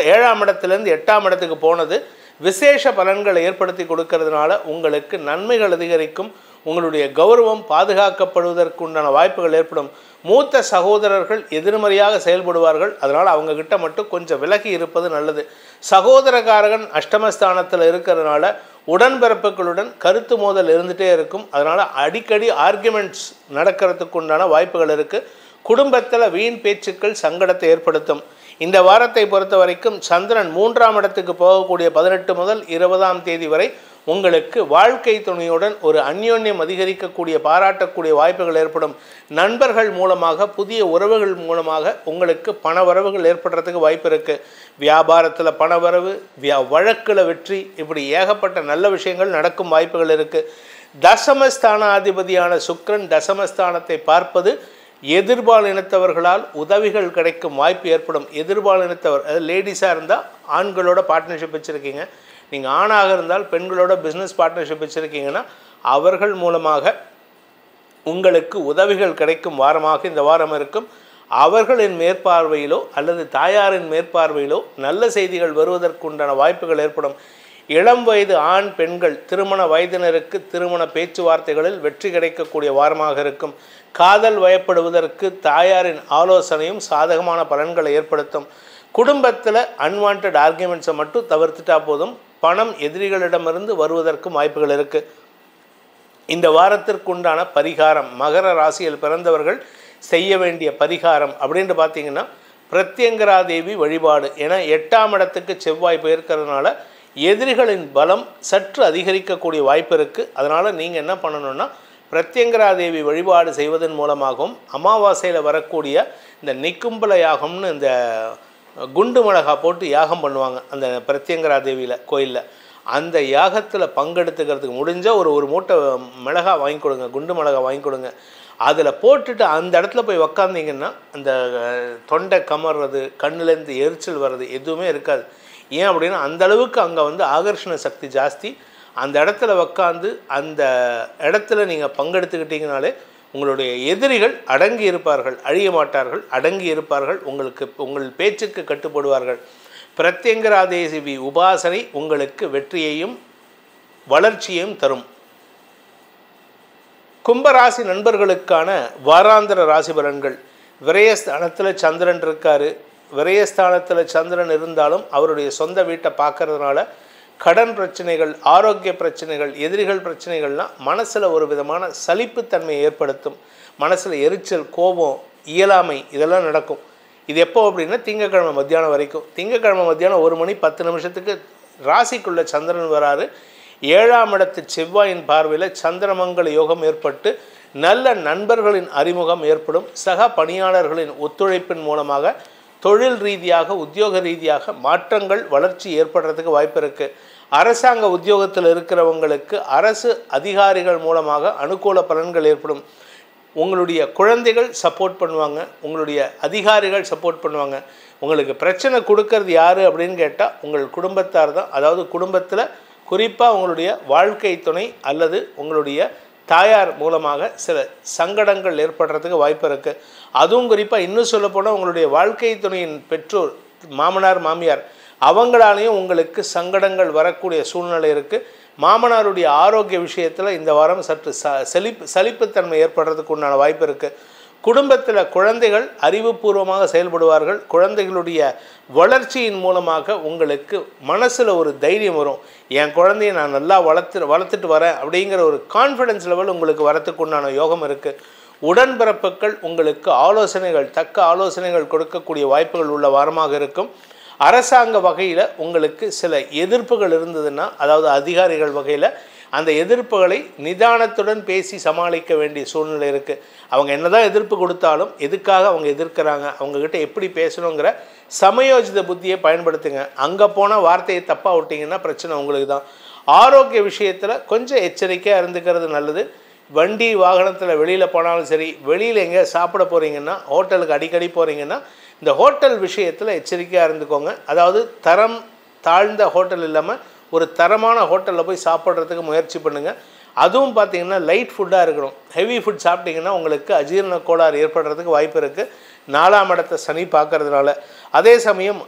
7ஆம் இடத்துலேருந்து 8ஆம் இடத்துக்கு போனது விசேஷ பலன்களை ஏற்படுத்தி கொடுக்கறதுனால உங்களுக்கு நன்மைகள் அதிகரிக்கும். உங்களுடைய கௌரவம் பாதுகாக்கப்படுவதற்கு உண்டான வாய்ப்புகள் ஏற்படும். மூத்த சகோதரர்கள் எதிர்மறையாக செயல்படுவார்கள். அதனால் அவங்கக்கிட்ட மட்டும் கொஞ்சம் விலகி இருப்பது நல்லது. சகோதரகாரகன் அஷ்டமஸ்தானத்தில் இருக்கிறதுனால உடன்பிறப்புகளுடன் கருத்து மோதல் இருந்துகிட்டே இருக்கும். அதனால் அடிக்கடி ஆர்குமெண்ட்ஸ் நடக்கிறதுக்கு உண்டான வாய்ப்புகள் இருக்குது. குடும்பத்தில் வீண் பேச்சுக்கள் சங்கடத்தை ஏற்படுத்தும். இந்த வாரத்தை பொறுத்த வரைக்கும் சந்திரன் 3ஆம் இடத்துக்கு போகக்கூடிய 18 முதல் 20ஆம் தேதி வரை உங்களுக்கு வாழ்க்கை துணையுடன் ஒரு அந்யோன்யம் அதிகரிக்கக்கூடிய பாராட்டக்கூடிய வாய்ப்புகள் ஏற்படும். நண்பர்கள் மூலமாக புதிய உறவுகள் மூலமாக உங்களுக்கு பண வரவுகள் ஏற்படுறதுக்கு வாய்ப்பு இருக்குது. வியாபாரத்தில் பணவரவு, வழக்கில் வெற்றி, இப்படி ஏகப்பட்ட நல்ல விஷயங்கள் நடக்கும் வாய்ப்புகள் இருக்குது. தசமஸ்தானாதிபதியான சுக்கிரன் தசமஸ்தானத்தை பார்ப்பது எதிர்பாலினத்தவர்களால் உதவிகள் கிடைக்கும் வாய்ப்பு ஏற்படும். எதிர்பாலினத்தவர் லேடிஸாக இருந்தால் ஆண்களோட பார்ட்னர்ஷிப் வச்சுருக்கீங்க, நீங்கள் ஆணாக இருந்தால் பெண்களோட பிஸ்னஸ் பார்ட்னர்ஷிப் வச்சுருக்கீங்கன்னா அவர்கள் மூலமாக உங்களுக்கு உதவிகள் கிடைக்கும் வாரமாக இந்த வாரம் இருக்கும். அவர்களின் மேற்பார்வையிலோ அல்லது தாயாரின் மேற்பார்வையிலோ நல்ல செய்திகள் வருவதற்குண்டான வாய்ப்புகள் ஏற்படும். இளம் வயது ஆண் பெண்கள் திருமண வயதினருக்கு திருமண பேச்சுவார்த்தைகளில் வெற்றி கிடைக்கக்கூடிய வாரமாக இருக்கும். காதல் வயப்படுவதற்கு தாயாரின் ஆலோசனையும் சாதகமான பலன்களை ஏற்படுத்தும். குடும்பத்தில் அன்வான்ட் ஆர்குமெண்ட்ஸை மட்டும் தவிர்த்துட்டா போதும். பணம் எதிரிகளிடமிருந்து வருவதற்கும் வாய்ப்புகள் இருக்குது. இந்த வாரத்திற்குண்டான பரிகாரம், மகர ராசியில் பிறந்தவர்கள் செய்ய வேண்டிய பரிகாரம் அப்படின்னு பார்த்தீங்கன்னா பிரத்யங்கராதேவி வழிபாடு. ஏன்னா 8ஆம் இடத்துக்கு செவ்வாய் போயிருக்கிறதுனால எதிரிகளின் பலம் சற்று அதிகரிக்கக்கூடிய வாய்ப்பு இருக்குது. அதனால் நீங்கள் என்ன பண்ணணுன்னா பிரத்யங்கராதேவி வழிபாடு செய்வதன் மூலமாகவும் அமாவாசையில் வரக்கூடிய இந்த நிக்கும்பல யாகம்னு இந்த குண்டு மிளகா போட்டு யாகம் பண்ணுவாங்க அந்த பிரத்யங்கராதேவியில் கோயிலில், அந்த யாகத்தில் பங்கெடுத்துக்கிறதுக்கு முடிஞ்ச ஒரு மூட்டை மிளகா வாங்கி கொடுங்க, குண்டு மிளகா வாங்கி கொடுங்க. அதில் போட்டுட்டு அந்த இடத்துல போய் உக்காந்திங்கன்னா அந்த தொண்டை கமர்றது, கண்ணுலேருந்து எரிச்சல் வர்றது எதுவுமே இருக்காது. ஏன் அப்படின்னா அந்த அளவுக்கு அங்கே வந்து ஆகர்ஷண சக்தி ஜாஸ்தி. அந்த இடத்துல உக்காந்து அந்த இடத்துல நீங்கள் பங்கெடுத்துக்கிட்டீங்கனாலே உங்களுடைய எதிரிகள் அடங்கி இருப்பார்கள், அழிய மாட்டார்கள், அடங்கி இருப்பார்கள். உங்கள் பேச்சுக்கு கட்டுப்படுவார்கள். பிரத்யங்கராதேவி உபாசனை உங்களுக்கு வெற்றியையும் வளர்ச்சியையும் தரும். கும்பராசி நண்பர்களுக்கான வாராந்திர ராசி பலன்கள். விரயஸ்தானத்தில் சந்திரன் இருக்கார். விரயஸ்தானத்தில் சந்திரன் இருந்தாலும் அவருடைய சொந்த வீட்டை பார்க்கறதுனால கடன் பிரச்சனைகள், ஆரோக்கிய பிரச்சனைகள், எதிரிகள் பிரச்சனைகள்லாம் மனசில் ஒரு விதமான சலிப்புத்தன்மையை ஏற்படுத்தும். மனசில் எரிச்சல், கோபம், இயலாமை இதெல்லாம் நடக்கும். இது எப்போ அப்படின்னா திங்கக்கிழமை மத்தியானம் வரைக்கும். திங்கக்கிழமை மத்தியானம் 1 மணி 10 நிமிஷத்துக்கு ராசிக்குள்ளே சந்திரன் வராரு. 7ஆம் இடத்து செவ்வாயின் பார்வையில் சந்திரமங்கல யோகம் ஏற்பட்டு நல்ல நண்பர்களின் அறிமுகம் ஏற்படும். சக பணியாளர்களின் ஒத்துழைப்பின் மூலமாக தொழில் ரீதியாக, உத்தியோக ரீதியாக மாற்றங்கள், வளர்ச்சி ஏற்படுறதுக்கு வாய்ப்பு இருக்குது. அரசாங்க உத்தியோகத்தில் இருக்கிறவங்களுக்கு அரசு அதிகாரிகள் மூலமாக அனுகூல பலன்கள் ஏற்படும். உங்களுடைய குழந்தைகள் சப்போர்ட் பண்ணுவாங்க, உங்களுடைய அதிகாரிகள் சப்போர்ட் பண்ணுவாங்க. உங்களுக்கு பிரச்சனை கொடுக்கறது யார் அப்படின்னு கேட்டால் உங்கள் குடும்பத்தார் தான். அதாவது குடும்பத்தில் குறிப்பாக உங்களுடைய வாழ்க்கை துணை அல்லது உங்களுடைய தாயார் மூலமாக சில சங்கடங்கள் ஏற்படுறதுக்கு வாய்ப்பு இருக்குது. அதுவும் குறிப்பாக இன்னும் சொல்லப்போனால் உங்களுடைய வாழ்க்கை துணையின் பெற்றோர், மாமனார் மாமியார், அவங்களாலேயும் உங்களுக்கு சங்கடங்கள் வரக்கூடிய சூழ்நிலை இருக்குது. மாமனாருடைய ஆரோக்கிய விஷயத்தில் இந்த வாரம் சற்று சலிப்புத்தன்மை ஏற்படுறதுக்கு உண்டான வாய்ப்பு இருக்குது. குடும்பத்தில் குழந்தைகள் அறிவுபூர்வமாக செயல்படுவார்கள். குழந்தைகளுடைய வளர்ச்சியின் மூலமாக உங்களுக்கு மனசில் ஒரு தைரியம் வரும். என் குழந்தையை நான் நல்லா வளர்த்துட்டு வரேன் அப்படிங்கிற ஒரு கான்ஃபிடென்ஸ் லெவல் உங்களுக்கு வரத்துக்கு உண்டான யோகம் இருக்குது. உடன்பிறப்புகள் உங்களுக்கு தக்க ஆலோசனைகள் கொடுக்கக்கூடிய வாய்ப்புகள் உள்ள வாரமாக இருக்கும். அரசாங்க வகையில் உங்களுக்கு சில எதிர்ப்புகள் இருந்ததுன்னா, அதாவது அதிகாரிகள் வகையில் அந்த எதிர்ப்புகளை நிதானத்துடன் பேசி சமாளிக்க வேண்டிய சூழ்நிலை இருக்குது. அவங்க என்னதான் எதிர்ப்பு கொடுத்தாலும் எதுக்காக அவங்க எதிர்க்கிறாங்க, அவங்கக்கிட்ட எப்படி பேசணுங்கிற சமயோஜித புத்தியை பயன்படுத்துங்க. அங்கே போனால் வார்த்தையை தப்பாக விட்டிங்கன்னா பிரச்சனை உங்களுக்கு தான். ஆரோக்கிய விஷயத்தில் கொஞ்சம் எச்சரிக்கையாக இருந்துக்கிறது நல்லது. வண்டி வாகனத்தில் வெளியில் போனாலும் சரி, வெளியில் எங்கே சாப்பிட போகிறீங்கன்னா, ஹோட்டலுக்கு அடிக்கடி போகிறீங்கன்னா இந்த ஹோட்டல் விஷயத்தில் எச்சரிக்கையாக இருந்துக்கோங்க. அதாவது தரம் தாழ்ந்த ஹோட்டல் இல்லாமல் ஒரு தரமான ஹோட்டலில் போய் சாப்பிட்றதுக்கு முயற்சி பண்ணுங்கள். அதுவும் பார்த்திங்கன்னா லைட் ஃபுட்டாக இருக்கணும். ஹெவி ஃபுட் சாப்பிட்டிங்கன்னா உங்களுக்கு அஜீரண கோளாறு ஏற்படுறதுக்கு வாய்ப்பு இருக்குது, 4ஆம் இடத்தை சனி பார்க்கறதுனால. அதே சமயம்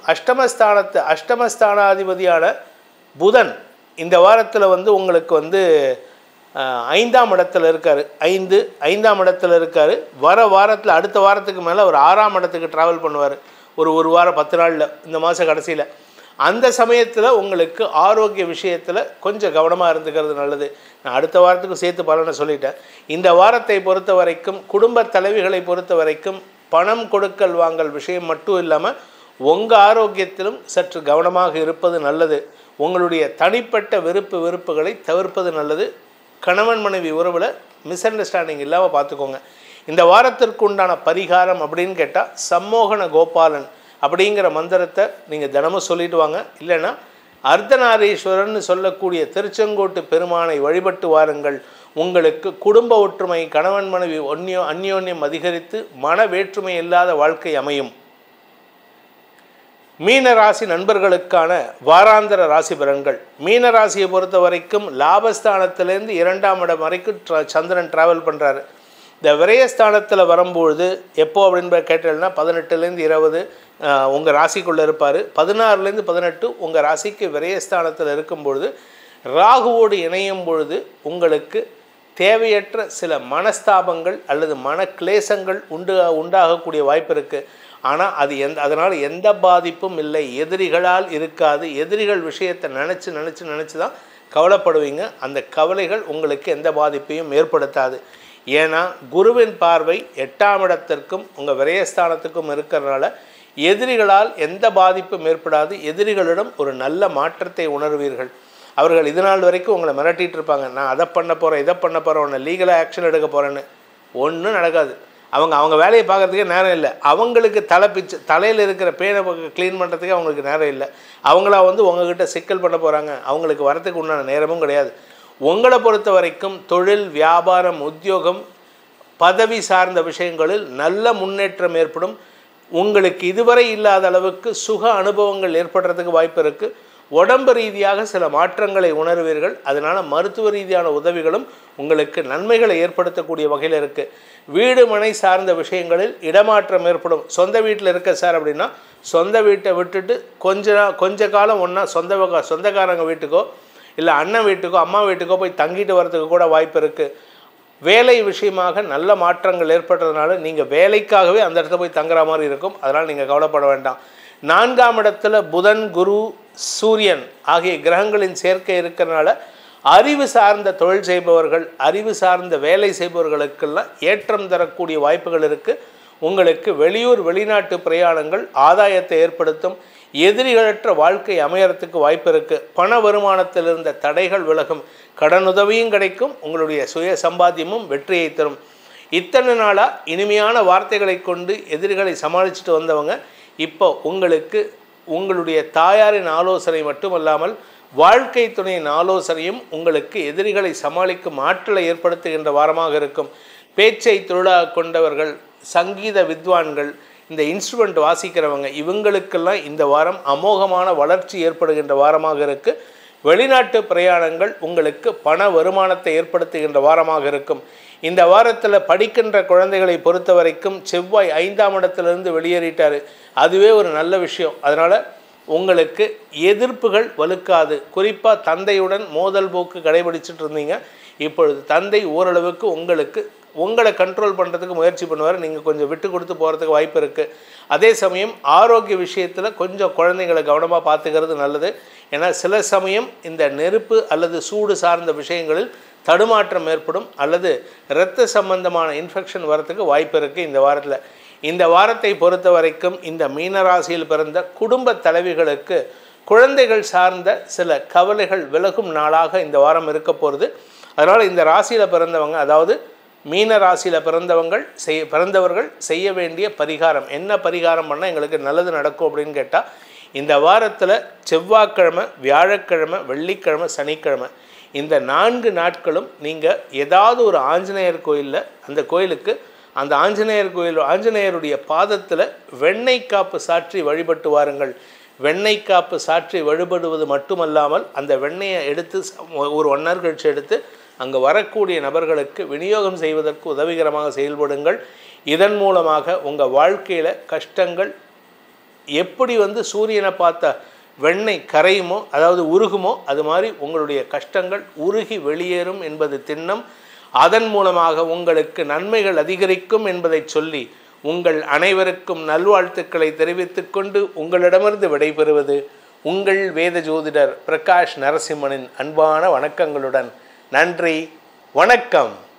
அஷ்டமஸ்தானாதிபதியான புதன் இந்த வாரத்தில் உங்களுக்கு 5ஆம் இடத்துல இருக்கார். ஐந்தாம் இடத்துல இருக்கார். வர வாரத்தில் அடுத்த வாரத்துக்கு மேலே ஒரு 6ஆம் இடத்துக்கு ட்ராவல் பண்ணுவார். ஒரு வாரம் 10 நாளில் இந்த மாத கடைசியில். அந்த சமயத்தில் உங்களுக்கு ஆரோக்கிய விஷயத்தில் கொஞ்சம் கவனமாக இருந்துக்கிறது நல்லது. நான் அடுத்த வாரத்துக்கு சேர்த்து பலனை சொல்லிட்டேன். இந்த வாரத்தை பொறுத்த வரைக்கும் குடும்ப தலைவிகளை பொறுத்த வரைக்கும் பணம் கொடுக்கல் வாங்கல் விஷயம் மட்டும் இல்லாமல் உங்கள் ஆரோக்கியத்திலும் சற்று கவனமாக இருப்பது நல்லது. உங்களுடைய தனிப்பட்ட வெறுப்புகளை தவிர்ப்பது நல்லது. கணவன் மனைவி உறவில் மிஸ் அண்டர்ஸ்டாண்டிங் இல்லாமல் பார்த்துக்கோங்க. இந்த வாரத்திற்கு உண்டான பரிகாரம் அப்படின்னு கேட்டால் சம்மோகன கோபாலன் அப்படிங்கிற மந்திரத்தை நீங்கள் தினமும் சொல்லிட்டு வாங்க. இல்லைன்னா அர்த்தநாரீஸ்வரன் சொல்லக்கூடிய திருச்செங்கோட்டு பெருமானை வழிபட்டு வாருங்கள். உங்களுக்கு குடும்ப ஒற்றுமை, கணவன் மனைவி அந்யோன்யம் அதிகரித்து மன வேற்றுமை இல்லாத வாழ்க்கை அமையும். மீனராசி நண்பர்களுக்கான வாராந்திர ராசி பலன்கள். மீனராசியை பொறுத்த வரைக்கும் லாபஸ்தானத்திலேருந்து 2ஆம் இடம் வரைக்கும் சந்திரன் ட்ராவல் பண்ணுறாரு. இந்த விரயஸ்தானத்தில் வரும்பொழுது எப்போ அப்படின்னு கேட்டேன்னா 18லேருந்து 20 உங்கள் ராசிக்குள்ளே இருப்பார். 16லேருந்து 18 உங்கள் ராசிக்கு விரயஸ்தானத்தில் இருக்கும்பொழுது ராகுவோடு இணையும் பொழுது உங்களுக்கு தேவையற்ற சில மனஸ்தாபங்கள் அல்லது மனக்லேசங்கள் உண்டாகக்கூடிய வாய்ப்பு இருக்குது. ஆனால் அதனால் எந்த பாதிப்பும் இல்லை. எதிரிகளால் இருக்காது. எதிரிகள் விஷயத்தை நினச்சி தான் கவலைப்படுவீங்க. அந்த கவலைகள் உங்களுக்கு எந்த பாதிப்பையும் ஏற்படுத்தாது. ஏன்னா குருவின் பார்வை 8ஆம் இடத்திற்கும் உங்கள் விரயஸ்தானத்துக்கும் இருக்கிறதுனால எதிரிகளால் எந்த பாதிப்பும் ஏற்படாது. எதிரிகளிடம் ஒரு நல்ல மாற்றத்தை உணர்வீர்கள். அவர்கள் இதுநாள் வரைக்கும் உங்களை மிரட்டிகிட்டு இருப்பாங்க. நான் அதை பண்ண போகிறேன், இதை பண்ண போகிறேன், உன்னை லீகலாக ஆக்ஷன் எடுக்க போகிறேன்னு. ஒன்றும் நடக்காது. அவங்க வேலையை பார்க்குறதுக்கே நேரம் இல்லை. அவங்களுக்கு தலையில் இருக்கிற பேனை க்ளீன் பண்ணுறதுக்கே அவங்களுக்கு நேரம் இல்லை. அவங்களா உங்ககிட்ட சிக்கல் பண்ண போகிறாங்க. அவங்களுக்கு வரத்துக்கு உண்டான நேரமும் கிடையாது. உங்களை பொறுத்த வரைக்கும் தொழில், வியாபாரம், உத்தியோகம், பதவி சார்ந்த விஷயங்களில் நல்ல முன்னேற்றம் ஏற்படும். உங்களுக்கு இதுவரை இல்லாத அளவுக்கு சுக அனுபவங்கள் ஏற்படுறதுக்கு வாய்ப்பு இருக்குது. உடம்பு ரீதியாக சில மாற்றங்களை உணர்வீர்கள். அதனால் மருத்துவ ரீதியான உதவிகளும் உங்களுக்கு நன்மைகளை ஏற்படுத்தக்கூடிய வகையில் இருக்குது. வீடு மனை சார்ந்த விஷயங்களில் இடமாற்றம் ஏற்படும். சொந்த வீட்டில் இருக்க சார் அப்படின்னா சொந்த வீட்டை விட்டுட்டு கொஞ்ச காலம் ஒன்றா சொந்தக்காரங்க வீட்டுக்கோ இல்லை அண்ணன் வீட்டுக்கோ அம்மா வீட்டுக்கோ போய் தங்கிட்டு வரதுக்கு கூட வாய்ப்பு இருக்குது. வேலை விஷயமாக நல்ல மாற்றங்கள் ஏற்பட்டதுனால நீங்கள் வேலைக்காகவே அந்த இடத்துல போய் தங்குற மாதிரி இருக்கும். அதனால் நீங்கள் கவலைப்பட வேண்டாம். 4ஆம் இடத்துல புதன், குரு, சூரியன் ஆகிய கிரகங்களின் சேர்க்கை இருக்கிறனால அறிவு சார்ந்த தொழில் செய்பவர்கள், அறிவு சார்ந்த வேலை செய்பவர்களுக்கெல்லாம் ஏற்றம் தரக்கூடிய வாய்ப்புகள் இருக்குது. உங்களுக்கு வெளியூர் வெளிநாட்டு பிரயாணங்கள் ஆதாயத்தை ஏற்படுத்தும். எதிரிகளற்ற வாழ்க்கை அமையறதுக்கு வாய்ப்பு இருக்குது. பண வருமானத்தில் இருந்த தடைகள் விலகும். கடனுதவியும் கிடைக்கும். உங்களுடைய சுய சம்பாத்தியமும் வெற்றியை தரும். இத்தனை நாளாக இனிமையான வார்த்தைகளை கொண்டு எதிரிகளை சமாளிச்சுட்டு வந்தவங்க இப்போ உங்களுக்கு உங்களுடைய தாயாரின் ஆலோசனை மட்டுமல்லாமல் வாழ்க்கை துணையின் ஆலோசனையும் உங்களுக்கு எதிரிகளை சமாளிக்கும் ஆற்றலை ஏற்படுத்துகின்ற வாரமாக இருக்கும். பேச்சை தொழிலாக கொண்டவர்கள், சங்கீத வித்வான்கள், இந்த இன்ஸ்ட்ருமெண்ட் வாசிக்கிறவங்க இவங்களுக்கெல்லாம் இந்த வாரம் அமோகமான வளர்ச்சி ஏற்படுகின்ற வாரமாக இருக்குது. வெளிநாட்டு பிரயாணங்கள் உங்களுக்கு பண வருமானத்தை ஏற்படுத்துகின்ற வாரமாக இருக்கும். இந்த வாரத்தில் படிக்கின்ற குழந்தைகளை பொறுத்த வரைக்கும் செவ்வாய் 5ஆம் இடத்துலேருந்து வெளியேறிட்டார். அதுவே ஒரு நல்ல விஷயம். அதனால் உங்களுக்கு எதிர்ப்புகள் வலுக்காது. குறிப்பாக தந்தையுடன் மோதல் போக்கு கடைபிடிச்சிட்டு இருந்தீங்க. இப்பொழுது தந்தை ஓரளவுக்கு உங்களை கண்ட்ரோல் பண்ணுறதுக்கு முயற்சி பண்ணுவார். நீங்கள் கொஞ்சம் விட்டு கொடுத்து போகிறதுக்கு வாய்ப்பு இருக்குது. அதே சமயம் ஆரோக்கிய விஷயத்தில் கொஞ்சம் குழந்தைங்களை கவனமாக பார்த்துக்கிறது நல்லது. ஏன்னா சில சமயம் இந்த நெருப்பு அல்லது சூடு சார்ந்த விஷயங்களில் தடுமாற்றம் ஏற்படும் அல்லது இரத்த சம்பந்தமான இன்ஃபெக்ஷன் வரத்துக்கு வாய்ப்பு இருக்குது இந்த வாரத்தில். இந்த வாரத்தை பொறுத்த வரைக்கும் இந்த மீனராசியில் பிறந்த குடும்ப தலைவிகளுக்கு குழந்தைகள் சார்ந்த சில கவலைகள் விலகும் நாளாக இந்த வாரம் இருக்க போகிறது. அதனால் இந்த ராசியில் பிறந்தவங்க, அதாவது மீன ராசியில் பிறந்தவர்கள் செய்ய வேண்டிய பரிகாரம் என்ன? பரிகாரம் பண்ணால் எங்களுக்கு நல்லது நடக்கும் அப்படின்னு கேட்டால், இந்த வாரத்தில் செவ்வாய்க்கிழமை, வியாழக்கிழமை, வெள்ளிக்கிழமை, சனிக்கிழமை இந்த 4 நாட்களும் நீங்கள் ஏதாவது ஒரு ஆஞ்சநேயர் கோயிலில் அந்த கோயிலுக்கு அந்த ஆஞ்சநேயருடைய பாதத்தில் வெண்ணெய் காப்பு சாற்றி வழிபட்டு வாருங்கள். வெண்ணெய் காப்பு சாற்றி வழிபடுவது மட்டுமல்லாமல் அந்த வெண்ணெயை எடுத்து ஒரு 1 hour கழிச்சு எடுத்து அங்கே வரக்கூடிய நபர்களுக்கு விநியோகம் செய்வதற்கு உதவிகரமாக செயல்படுங்கள். இதன் மூலமாக உங்கள் வாழ்க்கையில் கஷ்டங்கள் எப்படி சூரியனை பார்த்த வெண்ணெய் கரையுமோ, அதாவது உருகுமோ, அது மாதிரி உங்களுடைய கஷ்டங்கள் உருகி வெளியேறும் என்பது திண்ணம். அதன் மூலமாக உங்களுக்கு நன்மைகள் அதிகரிக்கும் என்பதை சொல்லி உங்கள் அனைவருக்கும் நல்வாழ்த்துக்களை தெரிவித்துக் கொண்டு உங்களிடமிருந்து விடைபெறுவது உங்கள் வேத ஜோதிடர் பிரகாஷ் நரசிம்மனின் அன்பான வணக்கங்களுடன். நன்றி, வணக்கம்.